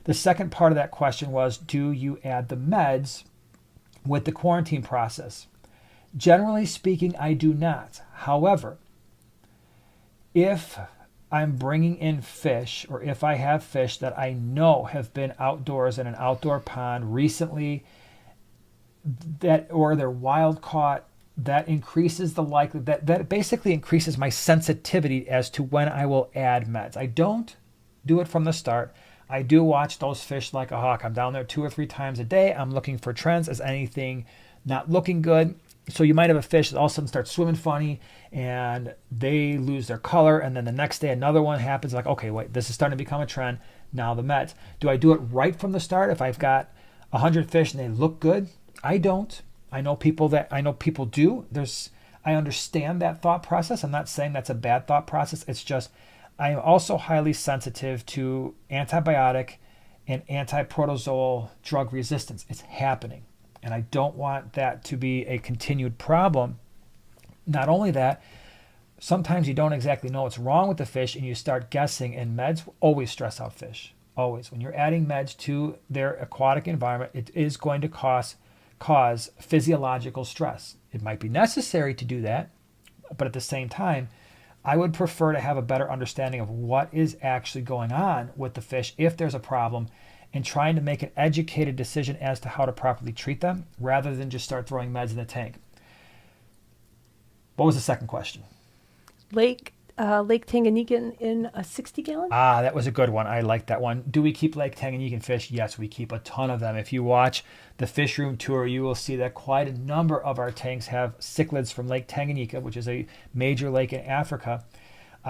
The second part of that question was, do you add the meds with the quarantine process? Generally speaking, I do not. However, if I'm bringing in fish, or if I have fish that I know have been outdoors in an outdoor pond recently, or they're wild caught, that increases the likelihood, that basically increases my sensitivity as to when I will add meds. I don't do it from the start. I do watch those fish like a hawk. I'm down there 2 or 3 times a day. I'm looking for trends. Is anything not looking good? So you might have a fish that all of a sudden starts swimming funny and they lose their color, and then the next day another one happens. Like, okay, wait, this is starting to become a trend. Now the meds. Do I do it right from the start if I've got 100 fish and they look good? I don't. I know people do. I understand that thought process. I'm not saying that's a bad thought process. It's just I am also highly sensitive to antibiotic and antiprotozoal drug resistance. It's happening. And I don't want that to be a continued problem. Not only that, sometimes you don't exactly know what's wrong with the fish and you start guessing, and meds always stress out fish. Always. When you're adding meds to their aquatic environment, it is going to cause physiological stress. It might be necessary to do that, but at the same time, I would prefer to have a better understanding of what is actually going on with the fish if there's a problem, and trying to make an educated decision as to how to properly treat them rather than just start throwing meds in the tank. What was the second question? Lake Tanganyika in a 60-gallon? That was a good one. I like that one. Do we keep Lake Tanganyika fish? Yes, we keep a ton of them. If you watch the fish room tour, you will see that quite a number of our tanks have cichlids from Lake Tanganyika, which is a major lake in Africa.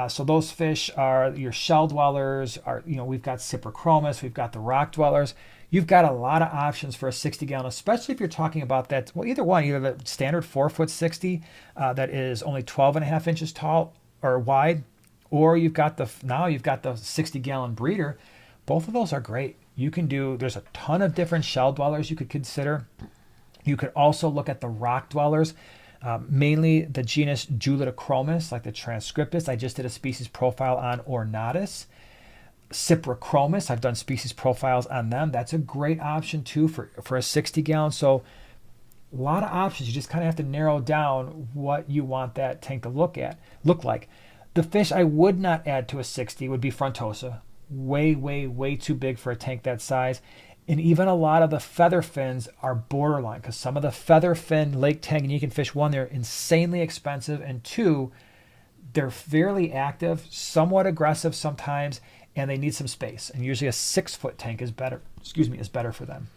So those fish are your shell dwellers. We've got Cyprichromis, we've got the rock dwellers. You've got a lot of options for a 60-gallon, especially if you're talking about that. Well, either the standard 4-foot 60 that is only 12.5 inches tall or wide, or you've got the 60-gallon breeder. Both of those are great. There's a ton of different shell dwellers you could consider. You could also look at the rock dwellers. Mainly the genus Julitochromis, like the Transcriptus. I just did a species profile on Ornatus. Cyprichromis, I've done species profiles on them. That's a great option too for a 60-gallon. So a lot of options. You just kind of have to narrow down what you want that tank to look like. The fish I would not add to a 60 would be Frontosa. Way, way, way too big for a tank that size. And even a lot of the feather fins are borderline, because some of the feather fin Lake Tanganyika fish, one, they're insanely expensive, and two, they're fairly active, somewhat aggressive sometimes, and they need some space. And usually a 6-foot tank is better for them.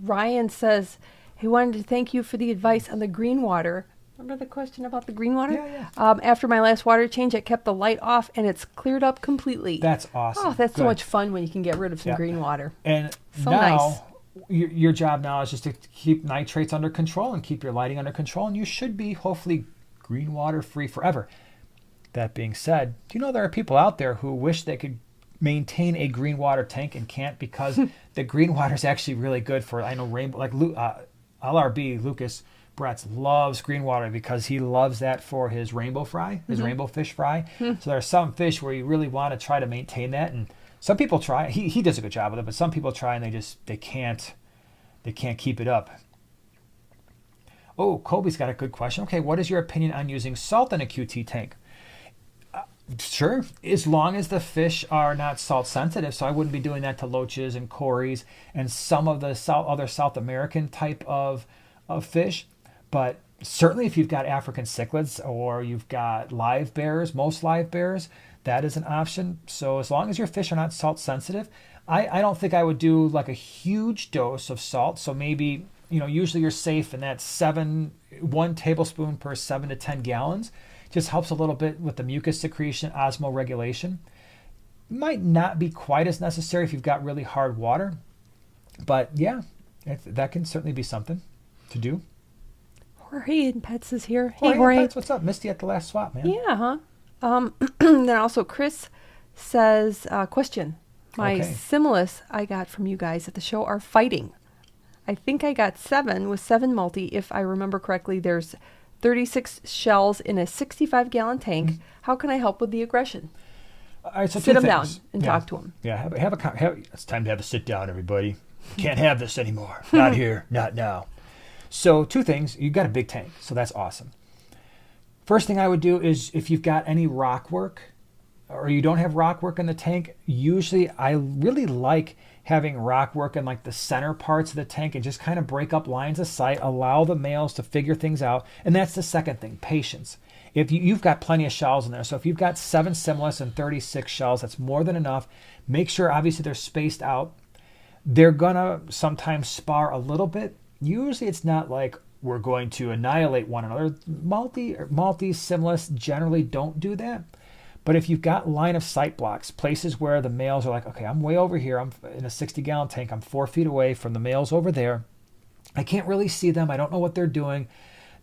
Ryan says he wanted to thank you for the advice on the green water. Remember the question about the green water? Yeah. After my last water change, I kept the light off and it's cleared up completely. That's awesome. Oh, that's Good. so much fun when you can get rid of some green water. And so now, nice. Your job now is just to keep nitrates under control and keep your lighting under control, and you should be hopefully green water free forever. That being said, do you know there are people out there who wish they could maintain a green water tank and can't, because the green water is actually really good for, I know, rainbow, like LRB, Lucas Bretz loves green water because he loves that for his rainbow fry, his rainbow fish fry. So there are some fish where you really want to try to maintain that, and some people try. He does a good job with it, but some people try and they can't keep it up. Oh, Kobe's got a good question. Okay, what is your opinion on using salt in a QT tank? Sure, as long as the fish are not salt sensitive. So I wouldn't be doing that to loaches and cories and some of the other South American type of fish. But certainly if you've got African cichlids or you've got live bears, most live bears, that is an option. So as long as your fish are not salt sensitive, I don't think I would do like a huge dose of salt. So maybe, usually you're safe in that 1 tablespoon per 7 to 10 gallons. Just helps a little bit with the mucus secretion, osmoregulation. Might not be quite as necessary if you've got really hard water. But yeah, that can certainly be something to do. Jorge and Pets is here. Oh, Hey, Jorge. Pets, what's up? Misty at the last swap, man. Yeah, huh? Then also Chris says, question. My Okay. Similis I got from you guys at the show are fighting. I think I got 7 with 7 multi. If I remember correctly, there's 36 shells in a 65-gallon tank. Mm-hmm. How can I help with the aggression? All right, so Sit two him down things. and talk to him. Yeah, it's time to have a sit down, everybody. Can't have this anymore. Not here, not now. So 2 things. You've got a big tank, so that's awesome. First thing I would do is if you've got any rock work or you don't have rock work in the tank, usually I really like having rock work in like the center parts of the tank and just kind of break up lines of sight, allow the males to figure things out. And that's the second thing, patience. If you've got plenty of shells in there, so if you've got 7 Similis and 36 shells, that's more than enough. Make sure obviously they're spaced out. They're gonna sometimes spar a little bit. Usually it's not like we're going to annihilate one another. Multi Similis generally don't do that. But if you've got line of sight blocks, places where the males are like, okay, I'm way over here. I'm in a 60-gallon tank. I'm 4 feet away from the males over there. I can't really see them. I don't know what they're doing.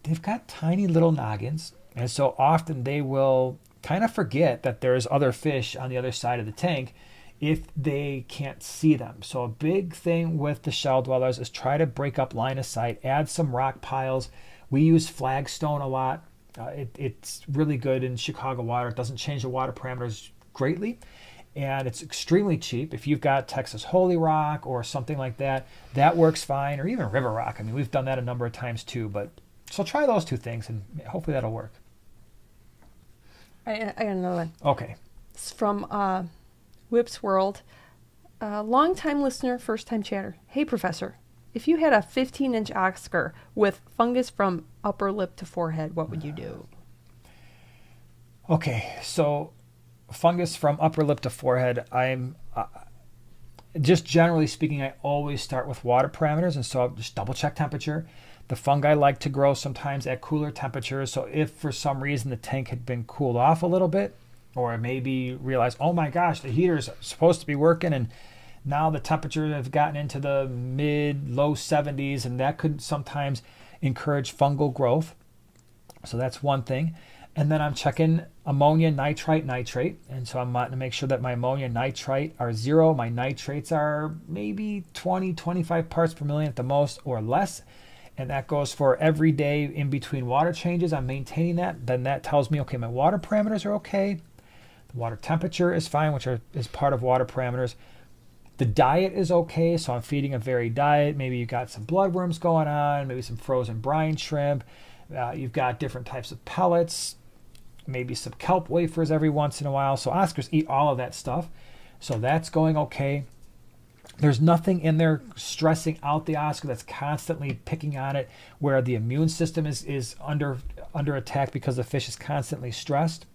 They've got tiny little noggins. And so often they will kind of forget that there's other fish on the other side of the tank if they can't see them. So a big thing with the shell dwellers is try to break up line of sight, add some rock piles. We use flagstone a lot. It's really good in Chicago water. It doesn't change the water parameters greatly, and it's extremely cheap. If you've got Texas Holy Rock or something like that, that works fine, or even River Rock. I mean, we've done that a number of times too. But so try those 2 things, and hopefully that'll work. I got another one. Okay. It's from Whip's World. Long-time listener, first-time chatter. Hey, Professor. If you had a 15-inch Oscar with fungus from upper lip to forehead, what would you do? Okay, so fungus from upper lip to forehead, I'm just generally speaking, I always start with water parameters, and so I'll just double check temperature. The fungi like to grow sometimes at cooler temperatures, so if for some reason the tank had been cooled off a little bit, or maybe realize, oh my gosh, the heater's supposed to be working, and now the temperatures have gotten into the low 70s, and that could sometimes encourage fungal growth. So that's one thing. And then I'm checking ammonia, nitrite, nitrate. And so I'm wanting to make sure that my ammonia and nitrite are 0. My nitrates are maybe 20, 25 parts per million at the most or less. And that goes for every day in between water changes. I'm maintaining that. Then that tells me, okay, my water parameters are okay. The water temperature is fine, which is part of water parameters. The diet is okay, so I'm feeding a varied diet. Maybe you've got some bloodworms going on, maybe some frozen brine shrimp. You've got different types of pellets, maybe some kelp wafers every once in a while. So Oscars eat all of that stuff. So that's going okay. There's nothing in there stressing out the Oscar that's constantly picking on it, where the immune system is under attack because the fish is constantly stressed.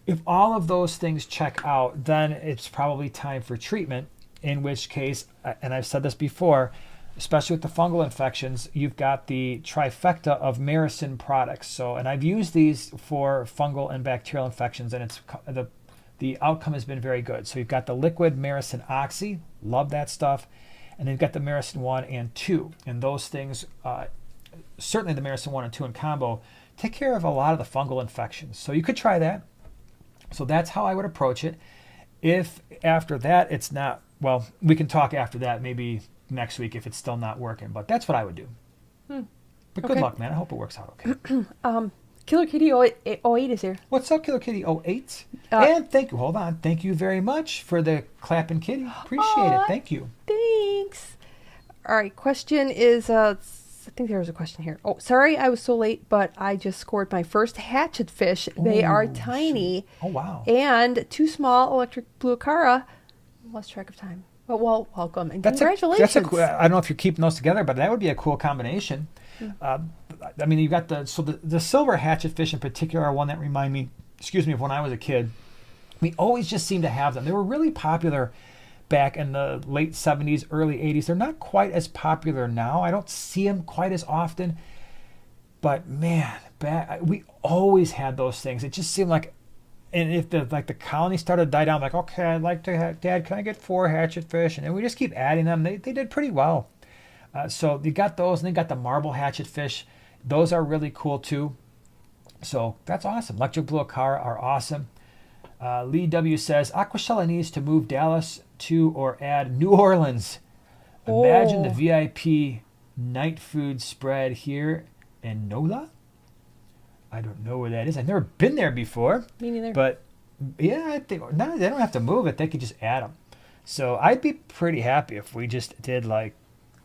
If all of those things check out, then it's probably time for treatment, in which case, and I've said this before, especially with the fungal infections, you've got the trifecta of Maricin products. So, and I've used these for fungal and bacterial infections, and the outcome has been very good. So you've got the liquid Maricin Oxy, love that stuff, and then you've got the Maricin 1 and 2. And those things, certainly the Maricin 1 and 2 in combo, take care of a lot of the fungal infections. So you could try that. So that's how I would approach it. If after that it's not, well, we can talk after that maybe next week if it's still not working. But that's what I would do. But good luck, man. I hope it works out okay. Killer Kitty 08 is here. What's up, Killer Kitty 08? And hold on. Thank you very much for the clapping kitty. Appreciate it. Thank you. Thanks. All right, question is, I think there was a question here. Oh, sorry I was so late, but I just scored my first hatchet fish. They are tiny. Shoot. Oh, wow. And 2 small electric blue acara. Lost track of time. But well, welcome and congratulations. I don't know if you're keeping those together, but that would be a cool combination. I mean, you've got the silver hatchet fish in particular are one that remind me, of when I was a kid. We always just seemed to have them. They were really popular back in the late 70s, early 80s. They're not quite as popular now. I don't see them quite as often. But man, we always had those things. It just seemed like, and if the colony started to die down, I'm like, okay, I'd like to have, Dad, can I get 4 hatchet fish? And we just keep adding them. They did pretty well. So you got those, and then you got the marble hatchet fish. those are really cool too. So that's awesome. Electric Blue Car are awesome. Lee W says, Aquachella needs to move Dallas to or add New Orleans. Imagine the VIP night food spread here in NOLA. I don't know where that is. I've never been there before. Me neither. But yeah, I think no, they don't have to move it. They could just add them. So I'd be pretty happy if we just did like,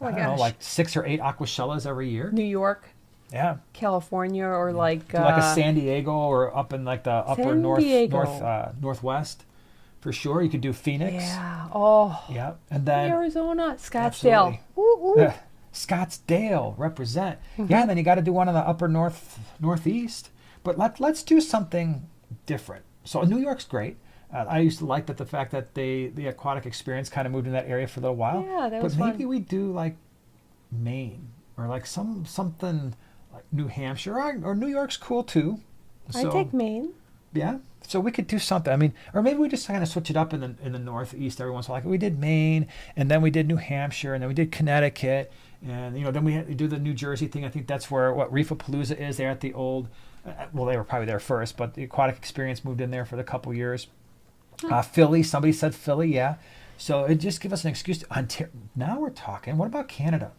I don't know, like 6 or 8 Aquachellas every year. New York. Yeah. California, or like Do like a San Diego, or up in like the upper northwest, for sure. You could do Phoenix. Yeah. Oh. Yeah. And then Arizona, Scottsdale. Ooh, ooh. Scottsdale, represent. Yeah, and then you got to do one in the upper northeast. But let's do something different. So New York's great. I used to like the fact that the aquatic experience kind of moved in that area for a little while. Yeah, that was fun. But fun. maybe we do like Maine, or like something like New Hampshire, or New York's cool too. I take Maine. Yeah, so we could do something. I mean, or maybe we just kind of switch it up in the northeast every once in a while. Like we did Maine, and then we did New Hampshire, and then we did Connecticut, and then we had to do the New Jersey thing. I think that's where Reefapalooza is. They're at the old. Well, they were probably there first, but the aquatic experience moved in there for the couple years. Philly, somebody said Philly, yeah. So it just gives us an excuse. Now we're talking. What about Canada?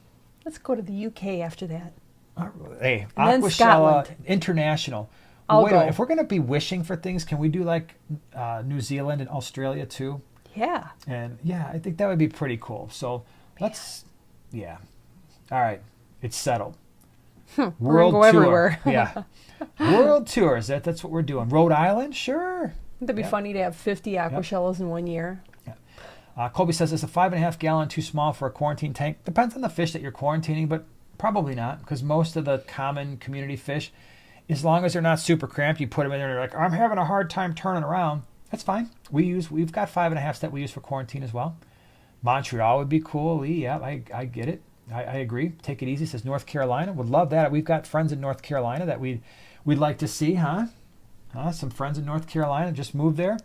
Let's go to the UK after that. Hey, And then Aquachella Scotland. International. I'll Wait a minute, go. if we're going to be wishing for things, can we do like New Zealand and Australia too? Yeah. And yeah, I think that would be pretty cool. So let's, yeah. All right, it's settled. We're World going to go tour. everywhere. Yeah. World tours. That's what we're doing. Rhode Island, sure. That'd be Yep. funny to have 50 Aquachellas in 1 year. Colby says, is a 5.5 gallon too small for a quarantine tank? Depends on the fish that you're quarantining, but probably not, because most of the common community fish, as long as they're not super cramped, you put them in there and they're like, I'm having a hard time turning around. That's fine. We've got 5.5s that we use for quarantine as well. Montreal would be cool. Lee, yeah, I get it. I agree. Take it easy. Says North Carolina. Would love that. We've got friends in North Carolina that we'd like to see, huh? Some friends in North Carolina just moved there.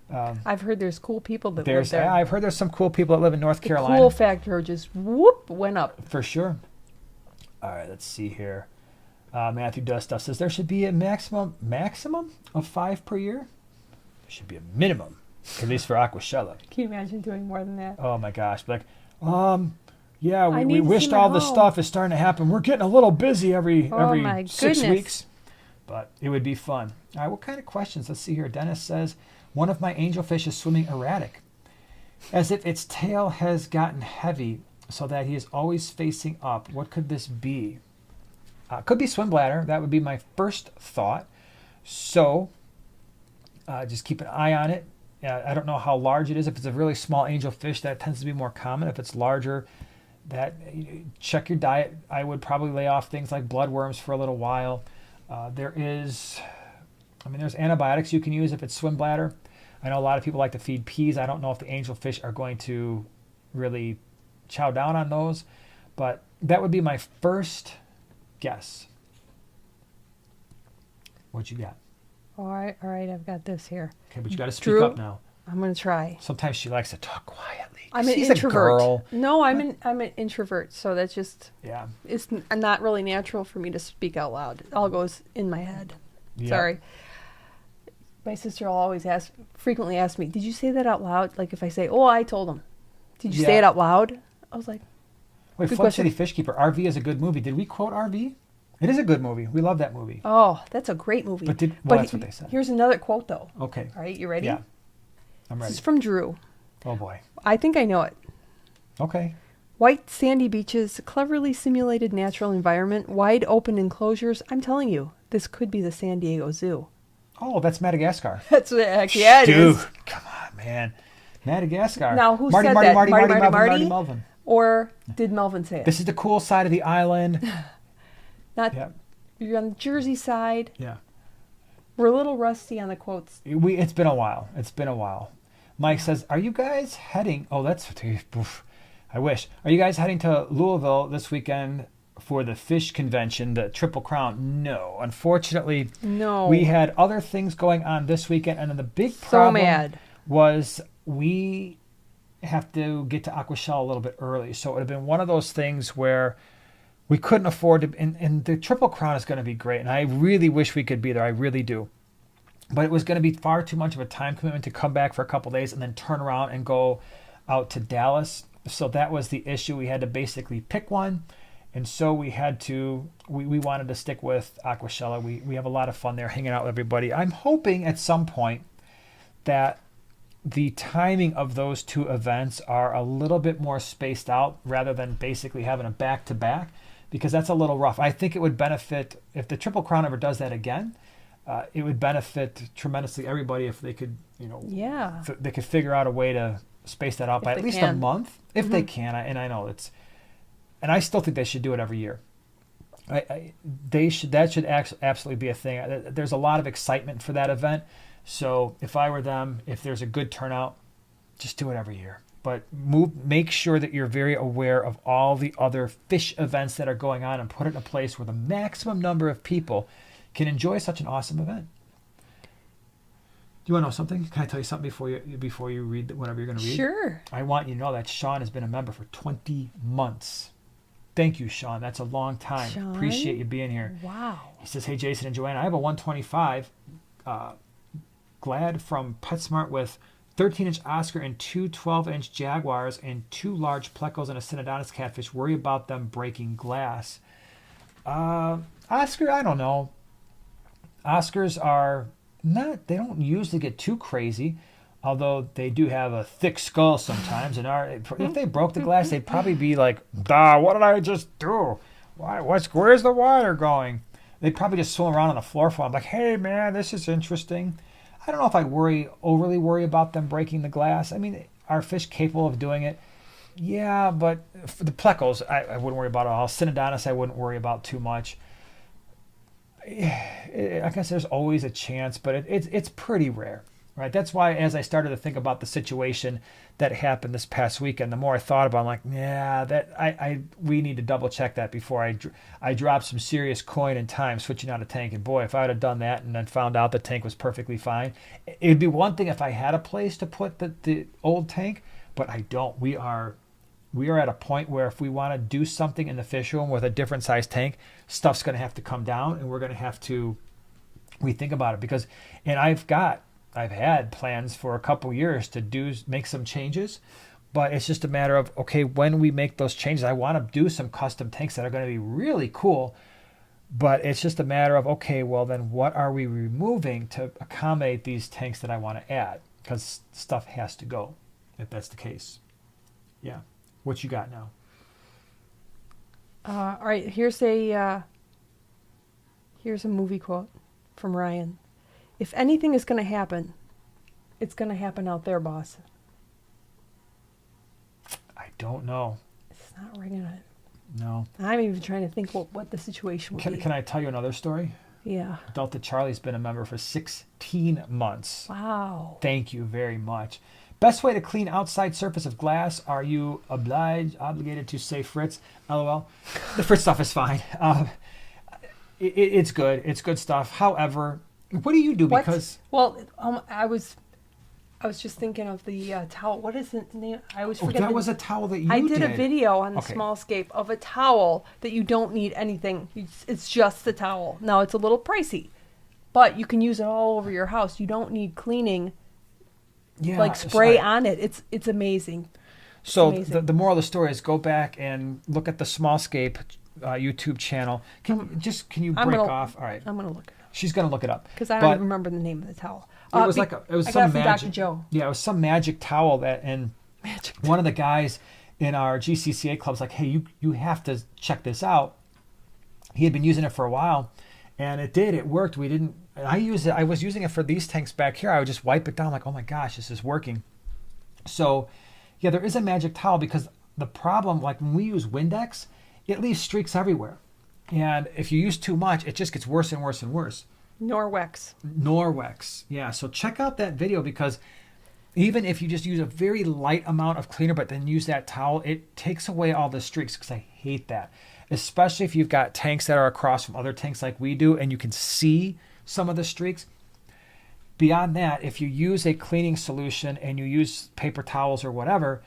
I've heard there's cool people that live there. Yeah, I've heard there's some cool people that live in North Carolina. The cool factor just whoop went up. For sure. All right, let's see here. Matthew Dustuff says there should be a maximum of 5 per year. There should be a minimum, at least for Aquachella. Can you imagine doing more than that? Oh my gosh! Like, yeah, we need to wished see my all this home. stuff is starting to happen. We're getting a little busy every my 6 goodness. weeks, but it would be fun. All right, what kind of questions? Let's see here. Dennis says one of my angelfish is swimming erratic, as if its tail has gotten heavy, so that he is always facing up. What could this be? Could be swim bladder. That would be my first thought. So just keep an eye on it. I don't know how large it is. If it's a really small angelfish, that tends to be more common. If it's larger, check your diet. I would probably lay off things like bloodworms for a little while. There's antibiotics you can use if it's swim bladder. I know a lot of people like to feed peas. I don't know if the angelfish are going to really chow down on those, but that would be my first guess. What you got? All right, I've got this here. Okay, but you got to speak Drew, up now. I'm going to try. Sometimes she likes to talk quietly. I'm an She's introvert. A girl. No, I'm an introvert, so that's just it's not really natural for me to speak out loud. It all goes in my head. Yeah. Sorry. My sister will always frequently ask me, "Did you say that out loud?" Like if I say, "Oh, I told him." Did you say it out loud? I was like, wait, good Flood question. City Fish Keeper. RV is a good movie. Did we quote RV? It is a good movie. We love that movie. "Oh, that's a great movie." But that's what they said. Here's another quote though. Okay. All right, you ready? Yeah. I'm ready. This is from Drew. Oh boy. I think I know it. Okay. White sandy beaches, cleverly simulated natural environment, wide open enclosures. I'm telling you, this could be the San Diego Zoo. Oh, that's Madagascar. That's what heck yeah it is. Dude, come on, man. Madagascar. Now, who Marty, said Marty, that? Marty, Marty, Marty, Marty, Melvin, Marty? Marty, Melvin. Or did Melvin say it? This is the cool side of the island. Not. Yeah. You're on the Jersey side. Yeah. We're a little rusty on the quotes. It's been a while. It's been a while. Mike says, are you guys heading... Oh, that's... Oof, I wish. Are you guys heading to Louisville this weekend for the fish convention, the Triple Crown? No. Unfortunately, No. we had other things going on this weekend, and then the big So problem mad. was we have to get to Aquachella a little bit early. So it would have been one of those things where we couldn't afford to, and the Triple Crown is going to be great. And I really wish we could be there. I really do. But it was going to be far too much of a time commitment to come back for a couple days and then turn around and go out to Dallas. So that was the issue. We had to basically pick one. And so we had to, we wanted to stick with Aquachella. We have a lot of fun there hanging out with everybody. I'm hoping at some point that the timing of those two events are a little bit more spaced out rather than basically having a back-to-back, because that's a little rough. I think it would benefit, if the Triple Crown ever does that again, it would benefit tremendously everybody if they could, they could figure out a way to space that out by at least a month, if they can. And I know and I still think they should do it every year. That should absolutely be a thing. There's a lot of excitement for that event. So if I were them, if there's a good turnout, just do it every year. But make sure that you're very aware of all the other fish events that are going on and put it in a place where the maximum number of people can enjoy such an awesome event. Do you want to know something? Can I tell you something before you read whatever you're going to read? Sure. I want you to know that Sean has been a member for 20 months. Thank you, Sean. That's a long time. Sean? Appreciate you being here. Wow. He says, hey, Jason and Joanna, I have a 125 Glad from PetSmart with 13-inch Oscar and two 12-inch Jaguars and two large plecos and a Synodontis catfish. Worry about them breaking glass. Oscar, I don't know. Oscars are not, they don't usually get too crazy, although they do have a thick skull sometimes. And if they broke the glass, they'd probably be like, what did I just do? Where's the water going? They'd probably just swim around on the floor for them. Like, hey, man, this is interesting. I don't know if I overly worry about them breaking the glass. I mean, are fish capable of doing it? Yeah, but for the plecos, I wouldn't worry about it at all. Synodontis, I wouldn't worry about too much. I guess there's always a chance, but it's pretty rare, right? That's why as I started to think about the situation that happened this past weekend, the more I thought about it, I'm like, yeah, we need to double check that before I drop some serious coin and time switching out a tank. And boy, if I would have done that and then found out the tank was perfectly fine, it'd be one thing if I had a place to put the old tank, but I don't. We are at a point where if we want to do something in the fish room with a different size tank, stuff's going to have to come down, and we're going to have to rethink about it. Because, and I've had plans for a couple years to make some changes, but it's just a matter of, okay, when we make those changes, I want to do some custom tanks that are going to be really cool, but it's just a matter of, okay, well then what are we removing to accommodate these tanks that I want to add? Because stuff has to go, if that's the case. Yeah. What you got now? All right, here's a movie quote from Ryan. If anything is going to happen, it's going to happen out there, boss. I don't know. It's not ringing it. No. I'm even trying to think what the situation would be. Can I tell you another story? Yeah. Delta Charlie's been a member for 16 months. Wow. Thank you very much. Best way to clean outside surface of glass? Are you obligated to say Fritz? LOL. The Fritz stuff is fine. It's good. It's good stuff. However, what do you do? Because I was just thinking of the towel. What is the name? I always forget. That was a towel that you I did. did a video on the small scape of a towel that you don't need anything. It's just the towel. Now it's a little pricey, but you can use it all over your house. You don't need cleaning. Yeah, spray on it. It's amazing. So the moral of the story is go back and look at the Smallscape YouTube channel. Can you break off? All right. I'm going to look it up. She's going to look it up. Because I don't even remember the name of the towel. It was some magic. Dr. Joe. Yeah, it was some magic towel one of the guys in our GCCA club's like, hey, you have to check this out. He had been using it for a while, and it worked. I was using it for these tanks back here. I would just wipe it down like, oh my gosh, this is working. So yeah, there is a magic towel, because the problem, like when we use Windex, it leaves streaks everywhere. And if you use too much, it just gets worse and worse and worse. Norwex. Yeah, so check out that video, because even if you just use a very light amount of cleaner, but then use that towel, it takes away all the streaks, because I hate that. Especially if you've got tanks that are across from other tanks like we do, and you can see some of the streaks. Beyond that, if you use a cleaning solution and you use paper towels or whatever,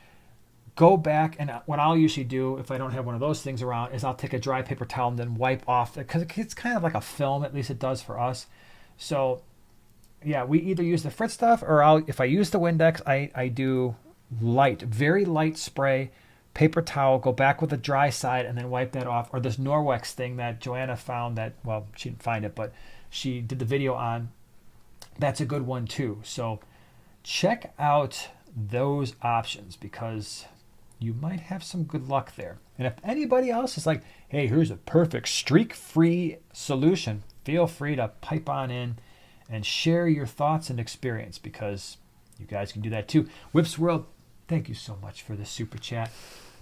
go back, and what I'll usually do if I don't have one of those things around is I'll take a dry paper towel and then wipe off, because it's kind of like a film, at least it does for us. So yeah, we either use the Fritz stuff, or if I use the Windex, I do very light spray, paper towel, go back with the dry side, and then wipe that off. Or this Norwex thing that Joanna found that, well, she didn't find it, but she did the video on. That's a good one too. So check out those options, because you might have some good luck there. And if anybody else is like, hey, here's a perfect streak-free solution, feel free to pipe on in and share your thoughts and experience, because you guys can do that too. Whips World, thank you so much for the super chat.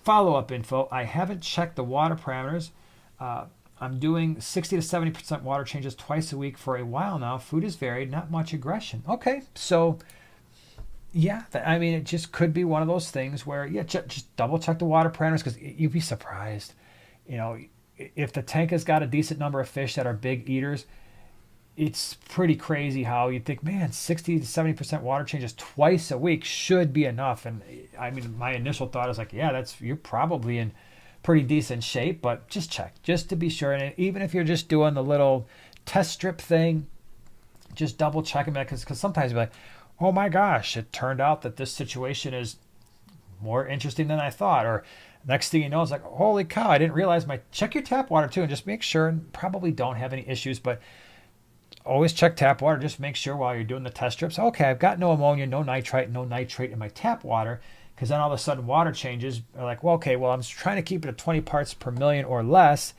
Follow-up info, I haven't checked the water parameters. I'm doing 60 to 70% water changes twice a week for a while now. Food is varied, not much aggression. Okay, so yeah, I mean, it just could be one of those things where, yeah, just double check the water parameters, because you'd be surprised. You know, if the tank has got a decent number of fish that are big eaters, it's pretty crazy how you think, man, 60 to 70% water changes twice a week should be enough. And I mean, my initial thought is like, yeah, you're probably in pretty decent shape, but just check, just to be sure. And even if you're just doing the little test strip thing, just double check them, because sometimes you're like, oh my gosh, it turned out that this situation is more interesting than I thought. Or next thing you know, it's like, holy cow, I didn't realize check your tap water too, and just make sure, and probably don't have any issues, but always check tap water. Just make sure while you're doing the test strips, okay, I've got no ammonia, no nitrite, no nitrate in my tap water, because then all of a sudden water changes are like, well, okay, well, I'm trying to keep it at 20 parts per million or less.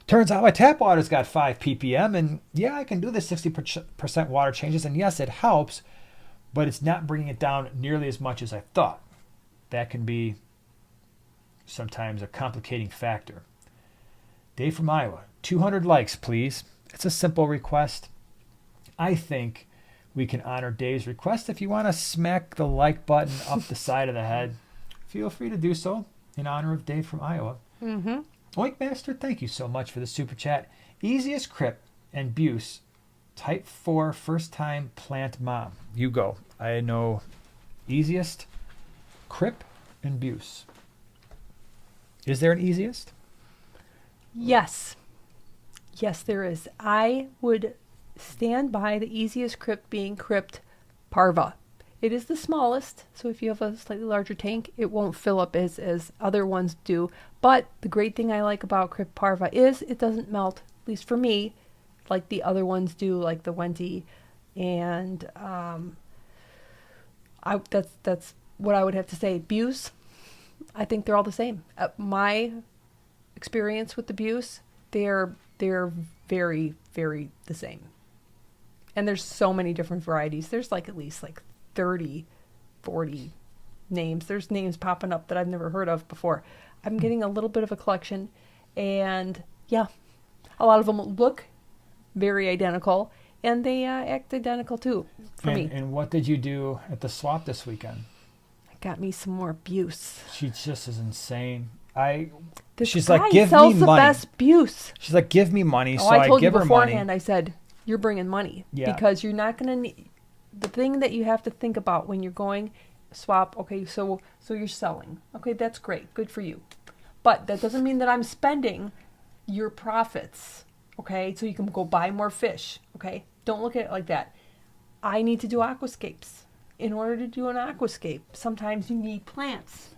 Turns out my tap water's got 5 ppm, and yeah, I can do the 60% water changes, and yes, it helps, but it's not bringing it down nearly as much as I thought. That can be sometimes a complicating factor. Dave from Iowa, 200 likes, please. It's a simple request. I think we can honor Dave's request. If you want to smack the like button up the side of the head, feel free to do so in honor of Dave from Iowa. Mm-hmm. Oink Master, thank you so much for the super chat. Easiest crip and Buse. Type 4 first-time plant mom. You go. I know easiest, crip, and Buse. Is there an easiest? Yes. Yes, there is. I would stand by the easiest crip being crypt parva. It is the smallest, so if you have a slightly larger tank, it won't fill up as other ones do. But the great thing I like about crypt parva is it doesn't melt, at least for me, like the other ones do, like the Wenti, and that's what I would have to say. Buse, I think they're all the same. My experience with the Buse, they're very, very the same. And there's so many different varieties. There's like at least like 30, 40 names. There's names popping up that I've never heard of before. I'm getting a little bit of a collection, and yeah, a lot of them look very identical, and they act identical too for me. And what did you do at the swap this weekend? I got me some more Buse. She just is insane. She's like, give me money. The best Buse. She's like, give me money. So I told give you her beforehand. money. I said, you're bringing money, yeah, because you're not going to need. The thing that you have to think about when you're going swap, okay, so you're selling. Okay, that's great. Good for you. But that doesn't mean that I'm spending your profits, okay, so you can go buy more fish, okay? Don't look at it like that. I need to do aquascapes. In order to do an aquascape, sometimes you need plants.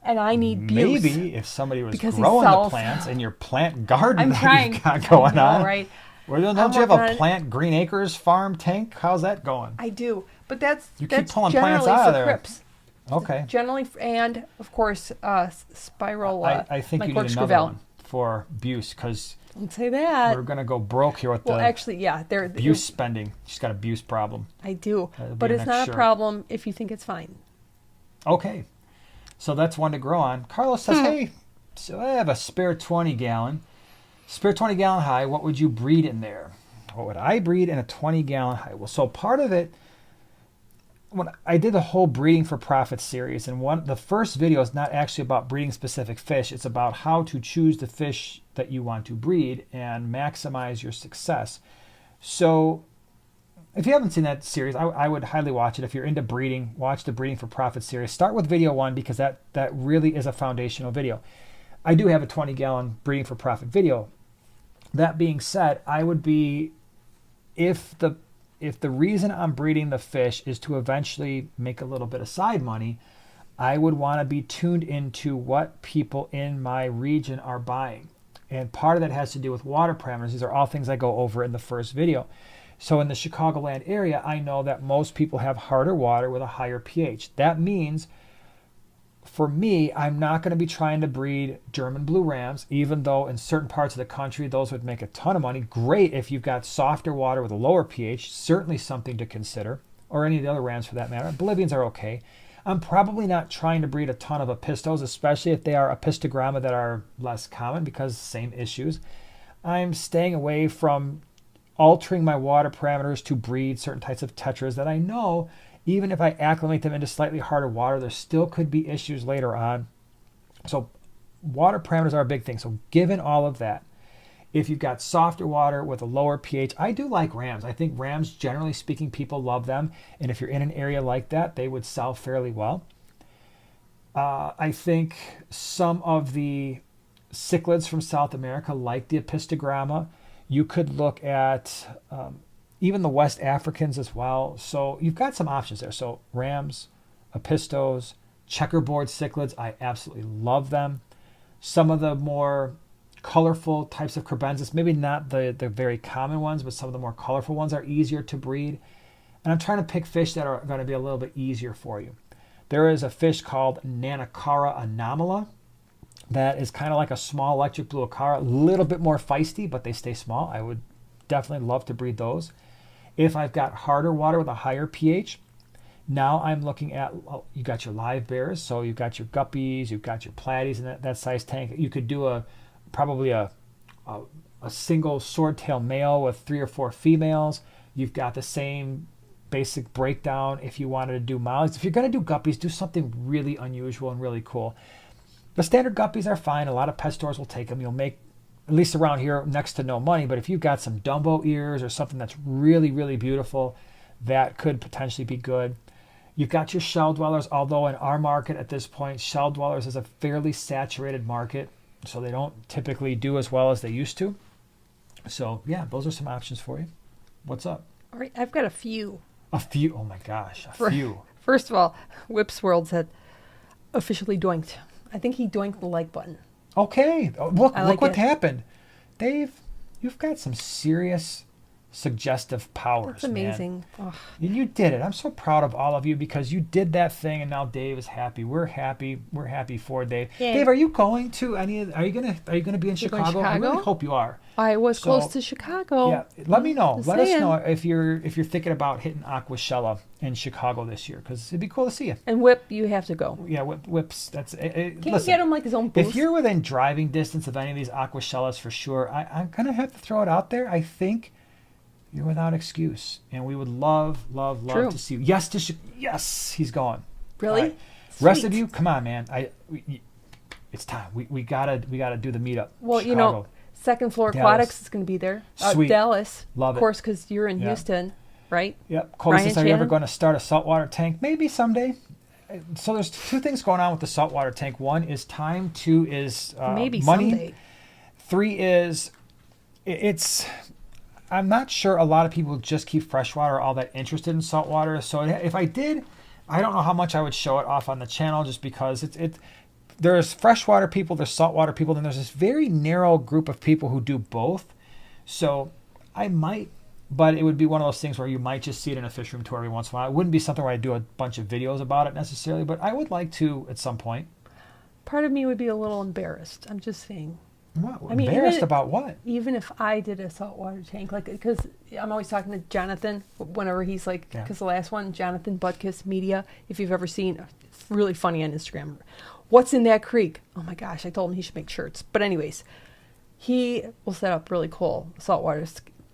And I need Buse. Maybe if somebody was growing the plants in your plant garden you've got going on. Right? Well, don't you have a plant Green Acres farm tank? How's that going? I do, but that's keep pulling generally plants out of there. Crips. Okay. Generally, and of course, spiral. I think you need another one for Buse, because don't say that. We're gonna go broke here with actually, yeah, Buse spending. She's got a Buse problem. I do, but it's not a problem if you think it's fine. Okay, so that's one to grow on. Carlos says, "Hey, so I have a spare 20-gallon." Spare 20-gallon high, what would you breed in there? What would I breed in a 20-gallon high? Well, so part of it, when I did the whole Breeding for Profit series, and the first video is not actually about breeding specific fish. It's about how to choose the fish that you want to breed and maximize your success. So if you haven't seen that series, I would highly watch it. If you're into breeding, watch the Breeding for Profit series. Start with video 1 because that really is a foundational video. I do have a 20-gallon Breeding for Profit video. That being said, I would be, if the reason I'm breeding the fish is to eventually make a little bit of side money, I would want to be tuned into what people in my region are buying. And part of that has to do with water parameters. These are all things I go over in the first video. So in the Chicagoland area, I know that most people have harder water with a higher pH. That means, for me, I'm not going to be trying to breed German blue rams, even though in certain parts of the country, those would make a ton of money. Great if you've got softer water with a lower pH, certainly something to consider, or any of the other rams for that matter. Bolivians are okay. I'm probably not trying to breed a ton of Apistos, especially if they are Apistogramma that are less common because same issues. I'm staying away from altering my water parameters to breed certain types of tetras that I know, even if I acclimate them into slightly harder water, there still could be issues later on. So water parameters are a big thing. So given all of that, if you've got softer water with a lower pH, I do like rams. I think rams, generally speaking, people love them. And if you're in an area like that, they would sell fairly well. I think some of the cichlids from South America, like the Apistogramma, you could look at even the West Africans as well. So you've got some options there. So rams, Apistos, checkerboard cichlids, I absolutely love them. Some of the more colorful types of crebensis, maybe not the very common ones, but some of the more colorful ones are easier to breed. And I'm trying to pick fish that are going to be a little bit easier for you. There is a fish called Nanacara anomala that is kind of like a small electric blue acara, a little bit more feisty, but they stay small. I would definitely love to breed those. If I've got harder water with a higher pH, now I'm looking at, you got your live bears, so you've got your guppies, you've got your platies in that size tank. You could do probably a single swordtail male with 3 or 4 females. You've got the same basic breakdown if you wanted to do mollies. If you're going to do guppies, do something really unusual and really cool. The standard guppies are fine. A lot of pet stores will take them. You'll make, at least around here, next to no money. But if you've got some Dumbo ears or something that's really, really beautiful, that could potentially be good. You've got your shell dwellers, although in our market at this point, shell dwellers is a fairly saturated market, so they don't typically do as well as they used to. So, yeah, those are some options for you. What's up? All right, I've got a few. A few? Oh, my gosh, a few. First of all, Whip's World said, officially doinked. I think he doinked the like button. Okay. Look what happened. Dave, you've got some serious suggestive powers. That's amazing. Man. And you did it. I'm so proud of all of you because you did that thing and now Dave is happy. We're happy. We're happy for Dave. Yeah. Dave, are you going to are you gonna be in Chicago? I really hope you are. I was close to Chicago. Yeah. Let me know. Let us know if you're thinking about hitting Aquachella in Chicago this year, because it'd be cool to see you. And Whip, you have to go. Yeah, Whip's that's Can you get him like his own booth? If you're within driving distance of any of these Aquachellas, for sure, I'm gonna have to throw it out there. I think you're without excuse, and we would love to see you. Yes, he's gone. Really? Right. Rest of you, come on, man. It's time. We gotta do the meetup. Well, Chicago. you know, Second Floor Aquatics is going to be there. Sweet. Dallas, love of course, because you're in Houston, right? Yep. Closest, are you ever going to start a saltwater tank? Maybe someday. So there's 2 things going on with the saltwater tank. 1 is time. 2 is maybe money. Someday. 3 is it's. I'm not sure a lot of people just keep freshwater all that interested in saltwater. So if I did, I don't know how much I would show it off on the channel, just because there's freshwater people, there's saltwater people, and there's this very narrow group of people who do both. So I might, but it would be one of those things where you might just see it in a fish room tour every once in a while. It wouldn't be something where I do a bunch of videos about it necessarily, but I would like to at some point. Part of me would be a little embarrassed. I'm just saying. What? I mean, embarrassed about what? Even if I did a saltwater tank, because I'm always talking to Jonathan whenever he's because the last one, Jonathan Bucklist Media, if you've ever seen, it's really funny on Instagram. What's in that creek? Oh my gosh, I told him he should make shirts. But anyways, he will set up really cool saltwater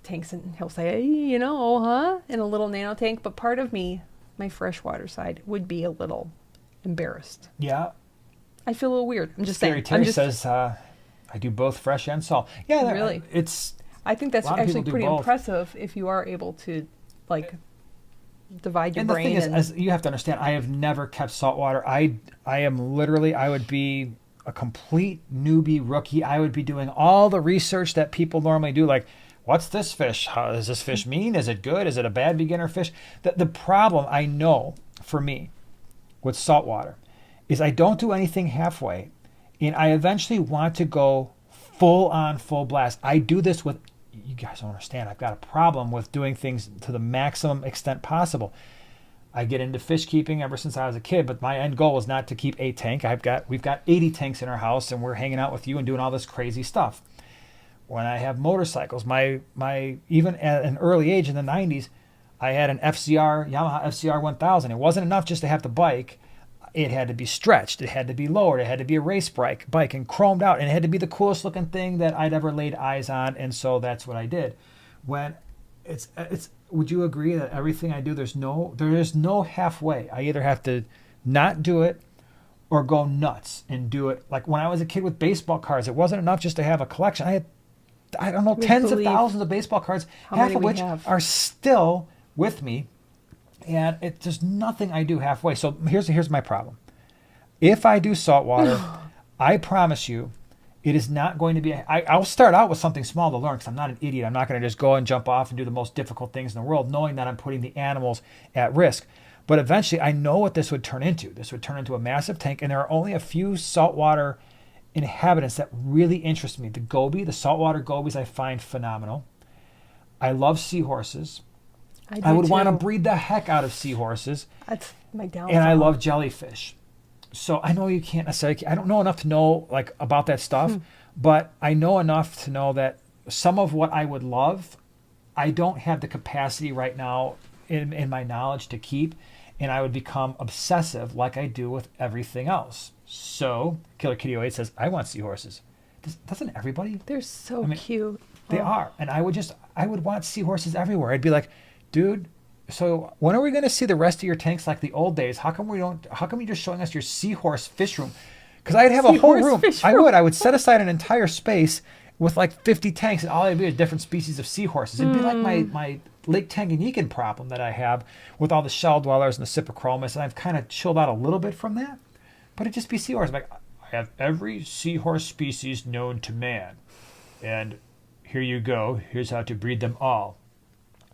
tanks, and he'll say, in a little nano tank. But part of me, my freshwater side, would be a little embarrassed. Yeah. I feel a little weird. I'm just saying. Terry says, I do both fresh and salt. Yeah, really. It's. I think that's actually pretty impressive if you are able to like divide your And the brain. thing is, as you have to understand, I have never kept saltwater. I am literally, I would be a complete newbie rookie. I would be doing all the research that people normally do, like, what's this fish? How does this fish mean? Is it good? Is it a bad beginner fish? The problem I know for me with saltwater is I don't do anything halfway, and I eventually want to go full on, full blast. I do this with, you guys don't understand, I've got a problem with doing things to the maximum extent possible. I get into fish keeping ever since I was a kid, but my end goal is not to keep a tank. We've got 80 tanks in our house, and we're hanging out with you and doing all this crazy stuff. When I have motorcycles, my even at an early age in the 90s, I had an Yamaha FCR 1000. It wasn't enough just to have the bike. It had to be stretched. It had to be lowered. It had to be a race bike and chromed out. And it had to be the coolest looking thing that I'd ever laid eyes on. And so that's what I did. When it's would you agree that everything I do, there is no halfway. I either have to not do it or go nuts and do it. Like when I was a kid with baseball cards, it wasn't enough just to have a collection. I had, I don't know, tens of thousands of baseball cards, half of which are still with me. And there's nothing I do halfway. So here's my problem. If I do saltwater, I promise you, it is not going to be. I'll start out with something small to learn because I'm not an idiot. I'm not going to just go and jump off and do the most difficult things in the world, knowing that I'm putting the animals at risk. But eventually, I know what this would turn into. This would turn into a massive tank, and there are only a few saltwater inhabitants that really interest me. The saltwater gobies, I find phenomenal. I love seahorses. I would want to breed the heck out of seahorses. That's my downfall. And I love jellyfish. So I know you can't necessarily, I don't know enough to know like about that stuff, but I know enough to know that some of what I would love, I don't have the capacity right now in my knowledge to keep, and I would become obsessive like I do with everything else. So Killer Kitty 08 says, I want seahorses. Doesn't everybody? They're so cute. They are. And I would want seahorses everywhere. I'd be like, dude, so when are we going to see the rest of your tanks like the old days? How come you're just showing us your seahorse fish room? Because I'd have a whole room. I would set aside an entire space with like 50 tanks, and all it'd be is different species of seahorses. It'd be like my Lake Tanganyikan problem that I have with all the shell dwellers and the Cyprichromis, and I've kind of chilled out a little bit from that. But it'd just be seahorses. Like, I have every seahorse species known to man, and here you go. Here's how to breed them all.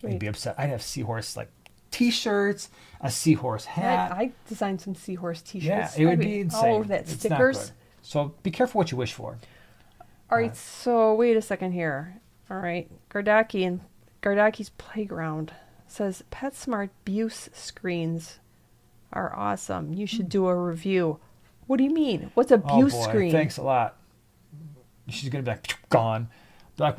I'd be upset. I'd have seahorse like T-shirts, a seahorse hat. I designed some seahorse T-shirts. Yeah, it would be insane. All over that It's stickers. not good. So be careful what you wish for. All right. So wait a second here. All right, Gardaki's Playground says PetSmart Buse screens are awesome. You should do a review. What do you mean? What's a Buse screen? Thanks a lot. She's gonna be like gone. Like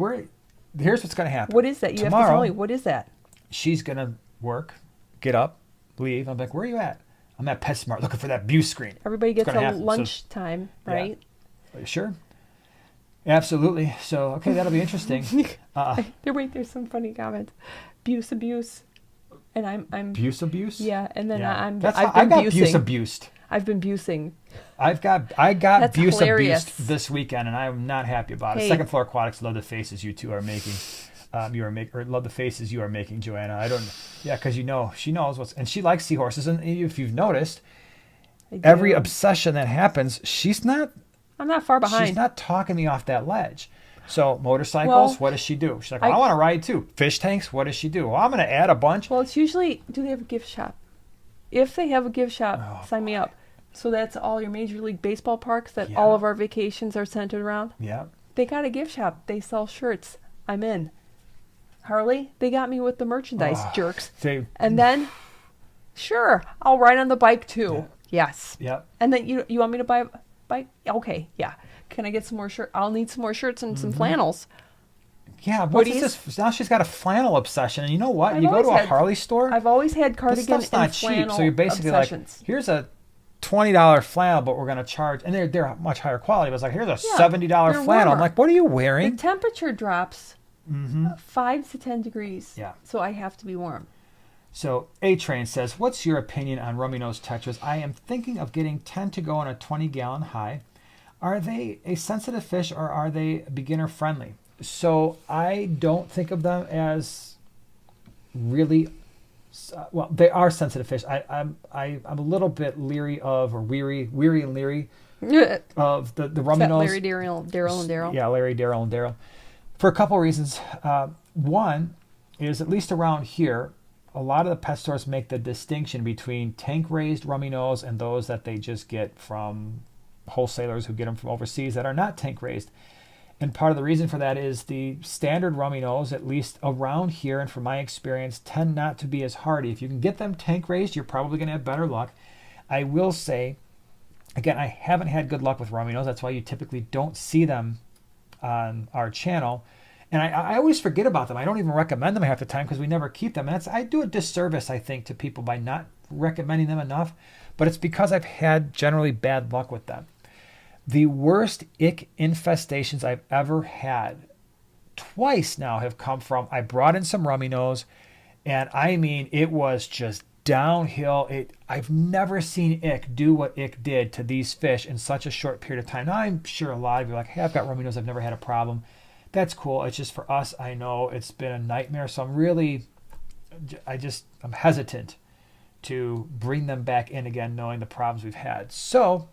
here's what's going to happen. What is that? You have to tell me. What is that? She's going to work, get up, leave. I'm like, where are you at? I'm at PetSmart looking for that Buse screen. Everybody gets a lunchtime, right? Yeah. Sure. Absolutely. So, okay, that'll be interesting. There's some funny comments. Buse abuse. And I'm Buse abuse? Yeah, and then I got Buse abused. I've been busing. I got Buse hilarious. abused this weekend, and I'm not happy about it. Second Floor Aquatics, love the faces you two are making. Love the faces you are making, Joanna. Because she knows and she likes seahorses, and if you've noticed, every obsession that happens, I'm not far behind. She's not talking me off that ledge. So motorcycles, what does she do? She's like, I want to ride too. Fish tanks, what does she do? Well, I'm going to add a bunch. Well, it's usually, do they have a gift shop? If they have a gift shop, sign me up. So that's all your Major League Baseball parks that all of our vacations are centered around? Yeah. They got a gift shop. They sell shirts. I'm in. Harley, they got me with the merchandise, jerks. And then, sure, I'll ride on the bike too. Yeah. Yes. Yep. And then you want me to buy a bike? Okay, yeah. Can I get some more shirts? I'll need some more shirts and some flannels. Yeah, what is this? Now she's got a flannel obsession. And you know what? You go to a Harley store. I've always had cardigan and flannel cheap. So you're basically obsessions. like, here's a $20 flannel, but we're going to charge, and they're much higher quality. But it's like, here's a $70 flannel. Warmer. I'm like, what are you wearing? The temperature drops 5 to 10 degrees. Yeah. So I have to be warm. So A-Train says, what's your opinion on rummy nose tetras? I am thinking of getting 10 to go in a 20-gallon high. Are they a sensitive fish, or are they beginner friendly? So I don't think of them as really well, they are sensitive fish. I'm a little bit leery of, or weary and leery of the rummy nose. Larry, Daryl, and Daryl. Yeah, Larry, Daryl, and Daryl. For a couple of reasons. One is, at least around here, a lot of the pet stores make the distinction between tank-raised rummy nose and those that they just get from wholesalers who get them from overseas that are not tank-raised. And part of the reason for that is the standard rummy nose, at least around here and from my experience, tend not to be as hardy. If you can get them tank-raised, you're probably going to have better luck. I will say, again, I haven't had good luck with rummy nose. That's why you typically don't see them on our channel. And I always forget about them. I don't even recommend them half the time because we never keep them. And I do a disservice, I think, to people by not recommending them enough. But it's because I've had generally bad luck with them. The worst ick infestations I've ever had, twice now, have come from, I brought in some rummy nose, and I mean, it was just downhill. I've never seen ick do what ick did to these fish in such a short period of time. Now, I'm sure a lot of you are like, hey, I've got rummy nose, I've never had a problem. That's cool. It's just, for us, I know it's been a nightmare. So I'm hesitant to bring them back in again, knowing the problems we've had. So,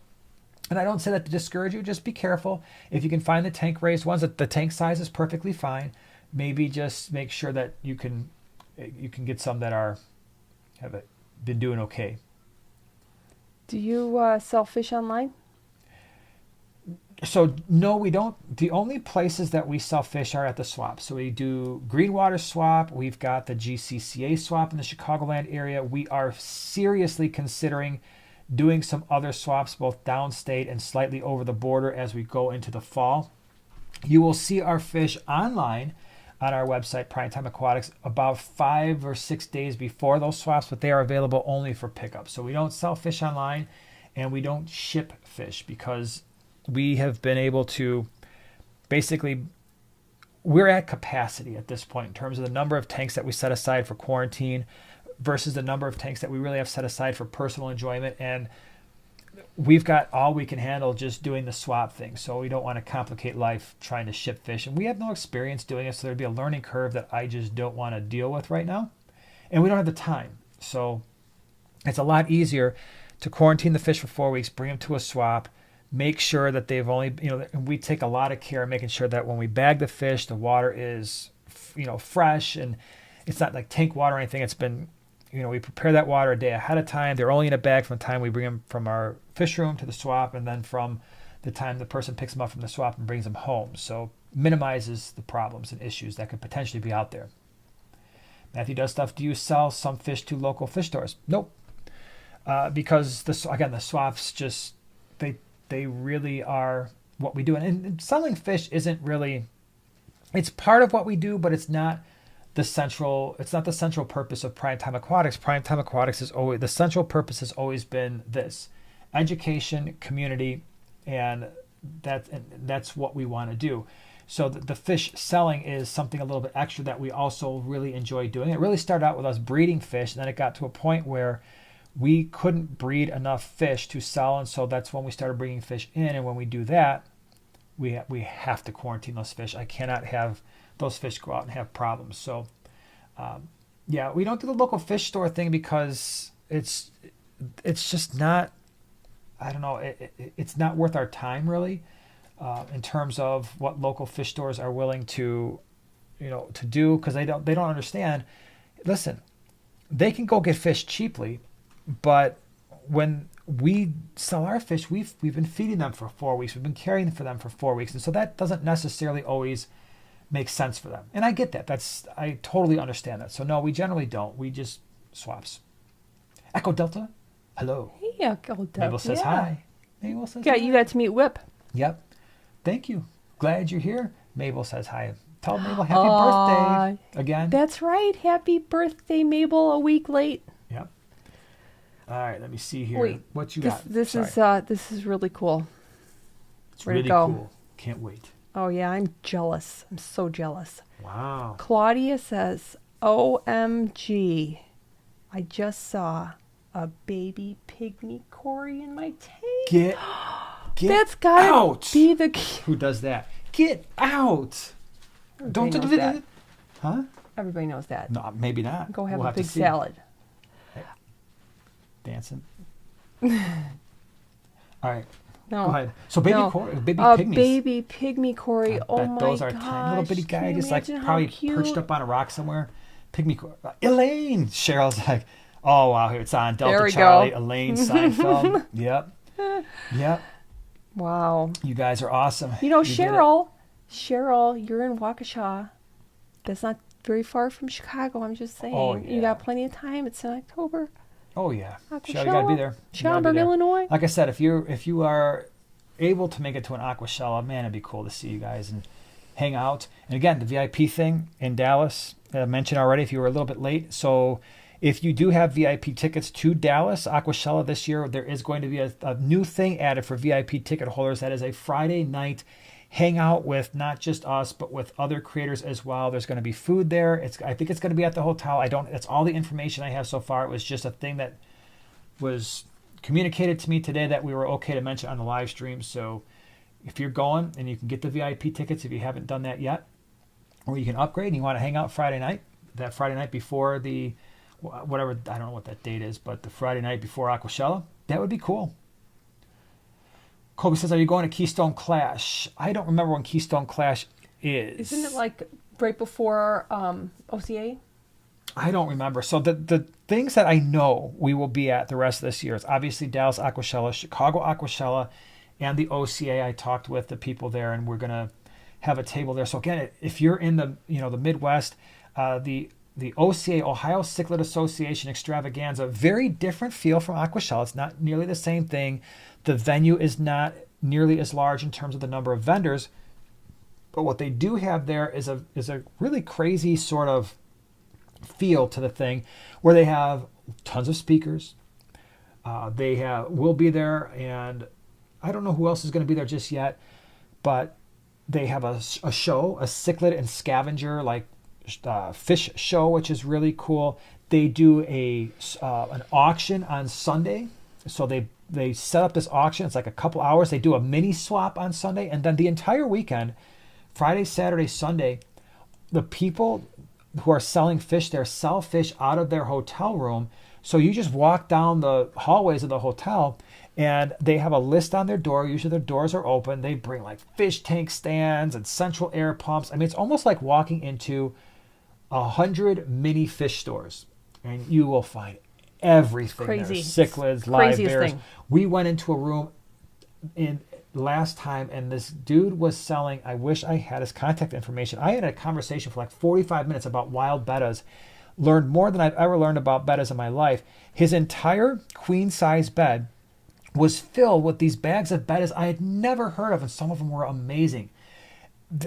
and I don't say that to discourage you, just be careful. If you can find the tank raised ones, that the tank size is perfectly fine. Maybe just make sure that you can get some that have been doing okay. Do you sell fish online? So no, we don't. The only places that we sell fish are at the swap. So we do Greenwater swap. We've got the GCCA swap in the Chicagoland area. We are seriously considering doing some other swaps, both downstate and slightly over the border, as we go into the fall. You will see our fish online on our website, Primetime Aquatics, about 5 or 6 days before those swaps, but they are available only for pickup. So we don't sell fish online, and we don't ship fish because we have been able to basically, we're at capacity at this point in terms of the number of tanks that we set aside for quarantine versus the number of tanks that we really have set aside for personal enjoyment. And we've got all we can handle just doing the swap thing. So we don't want to complicate life trying to ship fish. And we have no experience doing it, so there'd be a learning curve that I just don't want to deal with right now. And we don't have the time. So it's a lot easier to quarantine the fish for 4 weeks, bring them to a swap, make sure that they've only, we take a lot of care making sure that when we bag the fish, the water is, fresh, and it's not like tank water or anything. It's been, we prepare that water a day ahead of time. They're only in a bag from the time we bring them from our fish room to the swap, and then from the time the person picks them up from the swap and brings them home. So minimizes the problems and issues that could potentially be out there. Matthew does stuff. Do you sell some fish to local fish stores? Nope. Because the swaps just, they really are what we do. And selling fish isn't really, it's part of what we do, but it's not the central purpose of Primetime Aquatics. Primetime Aquatics is always, the central purpose has always been this: education, community, and that's what we want to do. So the fish selling is something a little bit extra that we also really enjoy doing. It really started out with us breeding fish, and then it got to a point where we couldn't breed enough fish to sell, and so that's when we started bringing fish in. And when we do that, we have to quarantine those fish. I cannot have those fish go out and have problems. So, we don't do the local fish store thing because it's just not, I don't know, it's not worth our time really, in terms of what local fish stores are willing to do, because they don't understand. Listen, they can go get fish cheaply, but when we sell our fish, we've been feeding them for 4 weeks. We've been caring for them for 4 weeks. And so that doesn't necessarily always make sense for them. And I get that. I totally understand that. So no, we generally don't. We just swaps. Echo Delta, hello. Hey, Echo Delta. Mabel says hi. Mabel says hi. hi. You got to meet Whip. Yep. Thank you. Glad you're here. Mabel says hi. Tell Mabel happy birthday again. That's right. Happy birthday, Mabel. A week late. Yep. All right, let me see here. Wait, what you got? This is really cool. It's Where'd really it go? cool. Can't wait. Oh yeah, I'm jealous. I'm so jealous. Wow. Claudia says, OMG, I just saw a baby pygmy Cory in my tank. Get That's gotta out. be the Who does that? Get out. Everybody knows that. Huh? Everybody knows that. No, maybe not. Go have We'll a have to big see. salad. dancing. All right. No. Go ahead. So baby No. Corey, baby pygmies. Baby pygmy Cory. I Oh bet my those are gosh. tiny little bitty Can you guys, like imagine how probably cute? perched up on a rock somewhere. Pygmy Corey. Elaine. Cheryl's like, oh wow, here it's on There Delta we Charlie. go. Elaine Seinfeld. Yep. Yep. Wow. You guys are awesome. You know, did it. Cheryl, you're in Waukesha. That's not very far from Chicago. I'm just saying. Oh, You yeah. got plenty of time. It's in October. Oh yeah. Aquachella. Cheryl, you gotta be there. You gotta be Schaumburg, there. Illinois. Like I said, if you are able to make it to an Aquachella, man, it'd be cool to see you guys and hang out. And again, the VIP thing in Dallas, I mentioned already if you were a little bit late. So if you do have VIP tickets to Dallas Aquachella this year, there is going to be a new thing added for VIP ticket holders. That is a Friday night hangout with not just us, but with other creators as well. There's going to be food there. I think it's going to be at the hotel. That's all the information I have so far. It was just a thing that was communicated to me today that we were okay to mention on the live stream. So if you're going and you can get the VIP tickets, if you haven't done that yet, or you can upgrade and you want to hang out Friday night, that Friday night before the whatever, I don't know what that date is, but the Friday night before Aquachella, that would be cool. Kobe says, are you going to Keystone Clash? I don't remember when Keystone Clash is. Isn't it like right before OCA? I don't remember. So the things that I know we will be at the rest of this year is obviously Dallas Aquachella, Chicago Aquachella, and the OCA. I talked with the people there, and we're going to have a table there. So again, if you're in the Midwest, the OCA, Ohio Cichlid Association Extravaganza, very different feel from Aquachella. It's not nearly the same thing. The venue is not nearly as large in terms of the number of vendors, but what they do have there is a really crazy sort of feel to the thing, where they have tons of speakers. We'll be there, and I don't know who else is going to be there just yet, but they have a show, a cichlid and scavenger fish show, which is really cool. They do an auction on Sunday, so they set up this auction. It's like a couple hours. They do a mini swap on Sunday, and then the entire weekend, Friday, Saturday, Sunday, the people who are selling fish there sell fish out of their hotel room. So you just walk down the hallways of the hotel, and they have a list on their door. Usually their doors are open. They bring like fish tank stands and central air pumps. I mean, it's almost like walking into 100 mini fish stores, and you will find everything. Crazy. There. Cichlids, live Craziest bears. thing. We went into a room last time, and this dude was selling, I wish I had his contact information. I had a conversation for like 45 minutes about wild bettas, learned more than I've ever learned about bettas in my life. His entire queen size bed was filled with these bags of bettas I had never heard of, and some of them were amazing.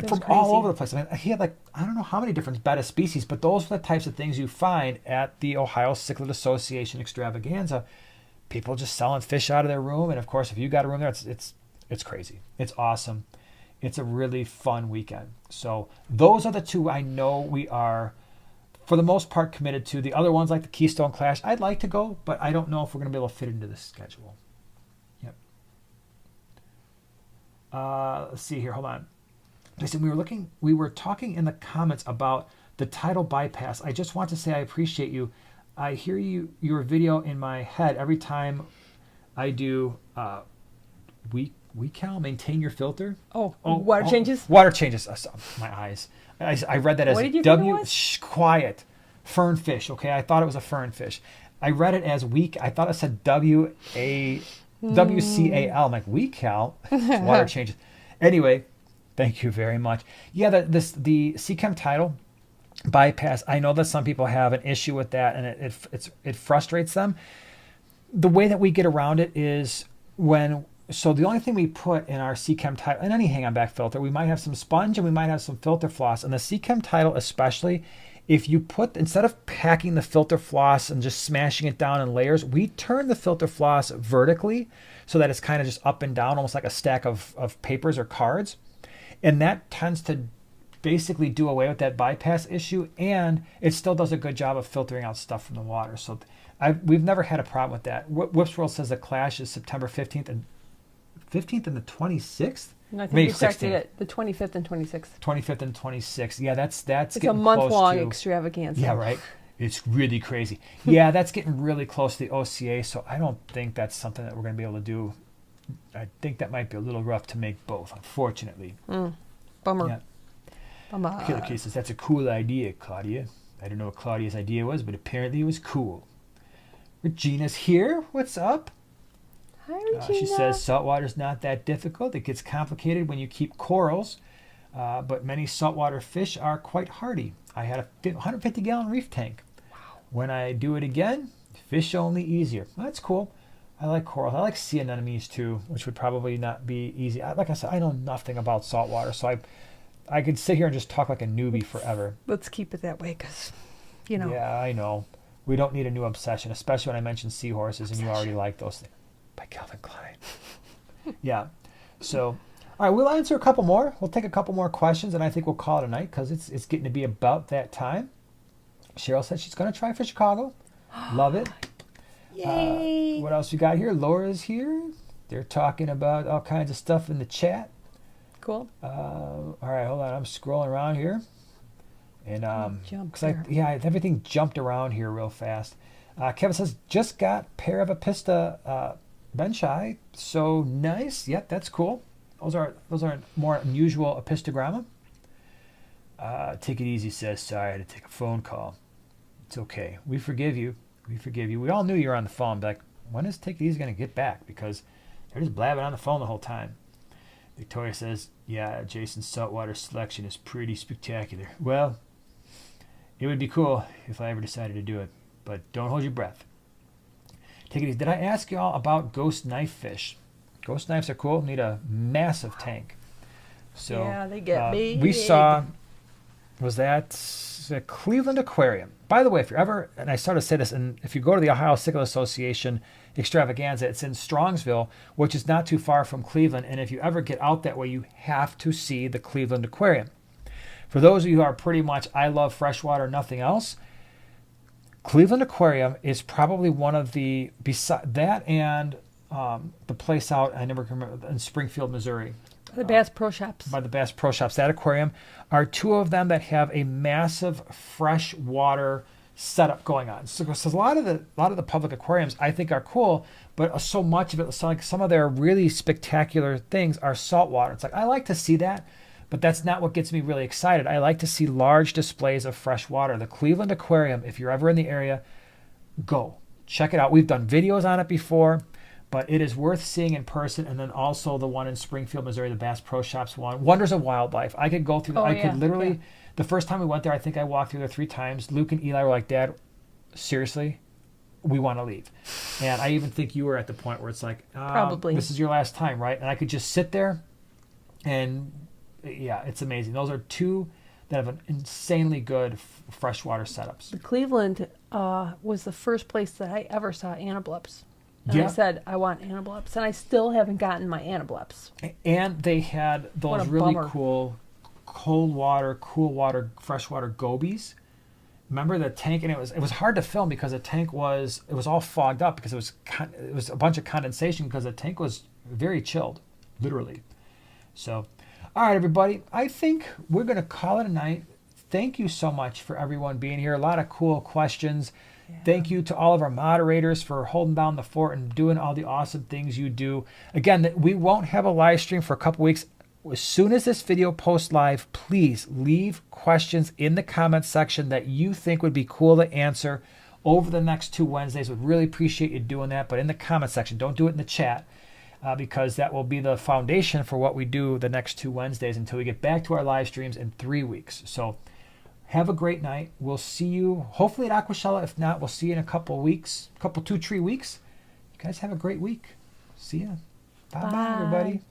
From all over the place. I mean, he had I don't know how many different betta species, but those are the types of things you find at the Ohio Cichlid Association Extravaganza. People just selling fish out of their room, and of course, if you got a room there, it's crazy. It's awesome. It's a really fun weekend. So those are the two I know we are, for the most part, committed to. The other ones, like the Keystone Clash, I'd like to go, but I don't know if we're going to be able to fit into the schedule. Yep. Let's see here. Hold on. Listen, we were talking in the comments about the tidal bypass. I just want to say I appreciate you. I hear your video in my head every time I do maintain your filter. Water changes? Water changes. My eyes. I read that as What did you think it was? Quiet. Fernfish. Okay, I thought it was a fernfish. I read it as weak. I thought it said WCAL. I'm like, WeCal? It's water changes. Anyway, thank you very much. Yeah, the CChem tidal bypass, I know that some people have an issue with that, and it frustrates them. The way that we get around it is so the only thing we put in our CChem tidal, in any hang-on back filter, we might have some sponge and we might have some filter floss. And the CChem tidal especially, if you instead of packing the filter floss and just smashing it down in layers, we turn the filter floss vertically so that it's kind of just up and down, almost like a stack of papers or cards. And that tends to basically do away with that bypass issue, and it still does a good job of filtering out stuff from the water. So we've never had a problem with that. Whips World says the Clash is September 15th and the 26th? And I think May we corrected 16th. it, the 25th and 26th. 25th and 26th. Yeah, that's It's getting a month-long close to extravaganza. Yeah, right. It's really crazy. Yeah, that's getting really close to the OCA, so I don't think that's something that we're going to be able to do. I think that might be a little rough to make both, unfortunately. Bummer. Yeah. Bummer. Killer Key says, that's a cool idea, Claudia. I don't know what Claudia's idea was, but apparently it was cool. Regina's here. What's up? Hi, Regina. She says, saltwater's not that difficult. It gets complicated when you keep corals, but many saltwater fish are quite hardy. I had a 150-gallon reef tank. Wow. When I do it again, fish only easier. Well, that's cool. I like corals. I like sea anemones too, which would probably not be easy. Like I said, I know nothing about saltwater, so I could sit here and just talk like a newbie forever. Let's keep it that way, because, you know. Yeah, I know. We don't need a new obsession, especially when I mentioned seahorses, and you already like those things. By Calvin Klein. Yeah. So, all right, we'll answer a couple more. We'll take a couple more questions, and I think we'll call it a night because it's getting to be about that time. Cheryl said she's going to try for Chicago. Love it. Yay. What else we got here? Laura's here. They're talking about all kinds of stuff in the chat. Cool. All right, hold on. I'm scrolling around here. And everything jumped around here real fast. Kevin says, just got pair of Apista benchi. So nice. Yep, that's cool. Those are more unusual Apistogramma. Take it easy says, sorry, I had to take a phone call. It's okay. We forgive you. We forgive you. We all knew you were on the phone. Like, when is Take It Easy going to get back? Because they're just blabbing on the phone the whole time. Victoria says, yeah, Jason's saltwater selection is pretty spectacular. Well, it would be cool if I ever decided to do it. But don't hold your breath. Take it easy. Did I ask y'all about ghost knife fish? Ghost knives are cool. Need a massive tank. So yeah, they get big. We saw, was that the Cleveland Aquarium? By the way, if you're ever, and I started to say this, and if you go to the Ohio Cichlid Association extravaganza, it's in Strongsville, which is not too far from Cleveland. And if you ever get out that way, you have to see the Cleveland Aquarium. For those of you who are pretty much, I love freshwater, nothing else, Cleveland Aquarium is probably one of the, beside that and the place out, I never can remember, in Springfield, Missouri. The Bass Pro Shops. By the Bass Pro Shops. That aquarium are two of them that have a massive freshwater setup going on. So a lot of the public aquariums I think are cool, but so much of it, so like some of their really spectacular things are saltwater. It's like, I like to see that, but that's not what gets me really excited. I like to see large displays of fresh water. The Cleveland Aquarium, if you're ever in the area, go. Check it out. We've done videos on it before, but it is worth seeing in person. And then also the one in Springfield, Missouri, the Bass Pro Shops one. Wonders of Wildlife. I could go through, could literally, the first time we went there, I think I walked through there 3 times. Luke and Eli were like, Dad, seriously? We want to leave. And I even think you were at the point where it's like, probably this is your last time, right? And I could just sit there and yeah, it's amazing. Those are two that have an insanely good freshwater setups. The Cleveland was the first place that I ever saw anableps. And I said, I want anableps. And I still haven't gotten my anableps. And they had those really cool cold water, cool water, freshwater gobies. Remember the tank? And it was hard to film because the tank was all fogged up because it was a bunch of condensation because the tank was very chilled, literally. So, all right, everybody. I think we're going to call it a night. Thank you so much for everyone being here. A lot of cool questions. Yeah. Thank you to all of our moderators for holding down the fort and doing all the awesome things you do. Again, we won't have a live stream for a couple weeks. As soon as this video posts live, please leave questions in the comments section that you think would be cool to answer over the next 2 Wednesdays. Would really appreciate you doing that, but in the comment section. Don't do it in the chat because that will be the foundation for what we do the next 2 Wednesdays until we get back to our live streams in 3 weeks. So have a great night. We'll see you hopefully at Aquachella. If not, we'll see you in a couple weeks, 2-3 weeks. You guys have a great week. See ya. Bye-bye, everybody.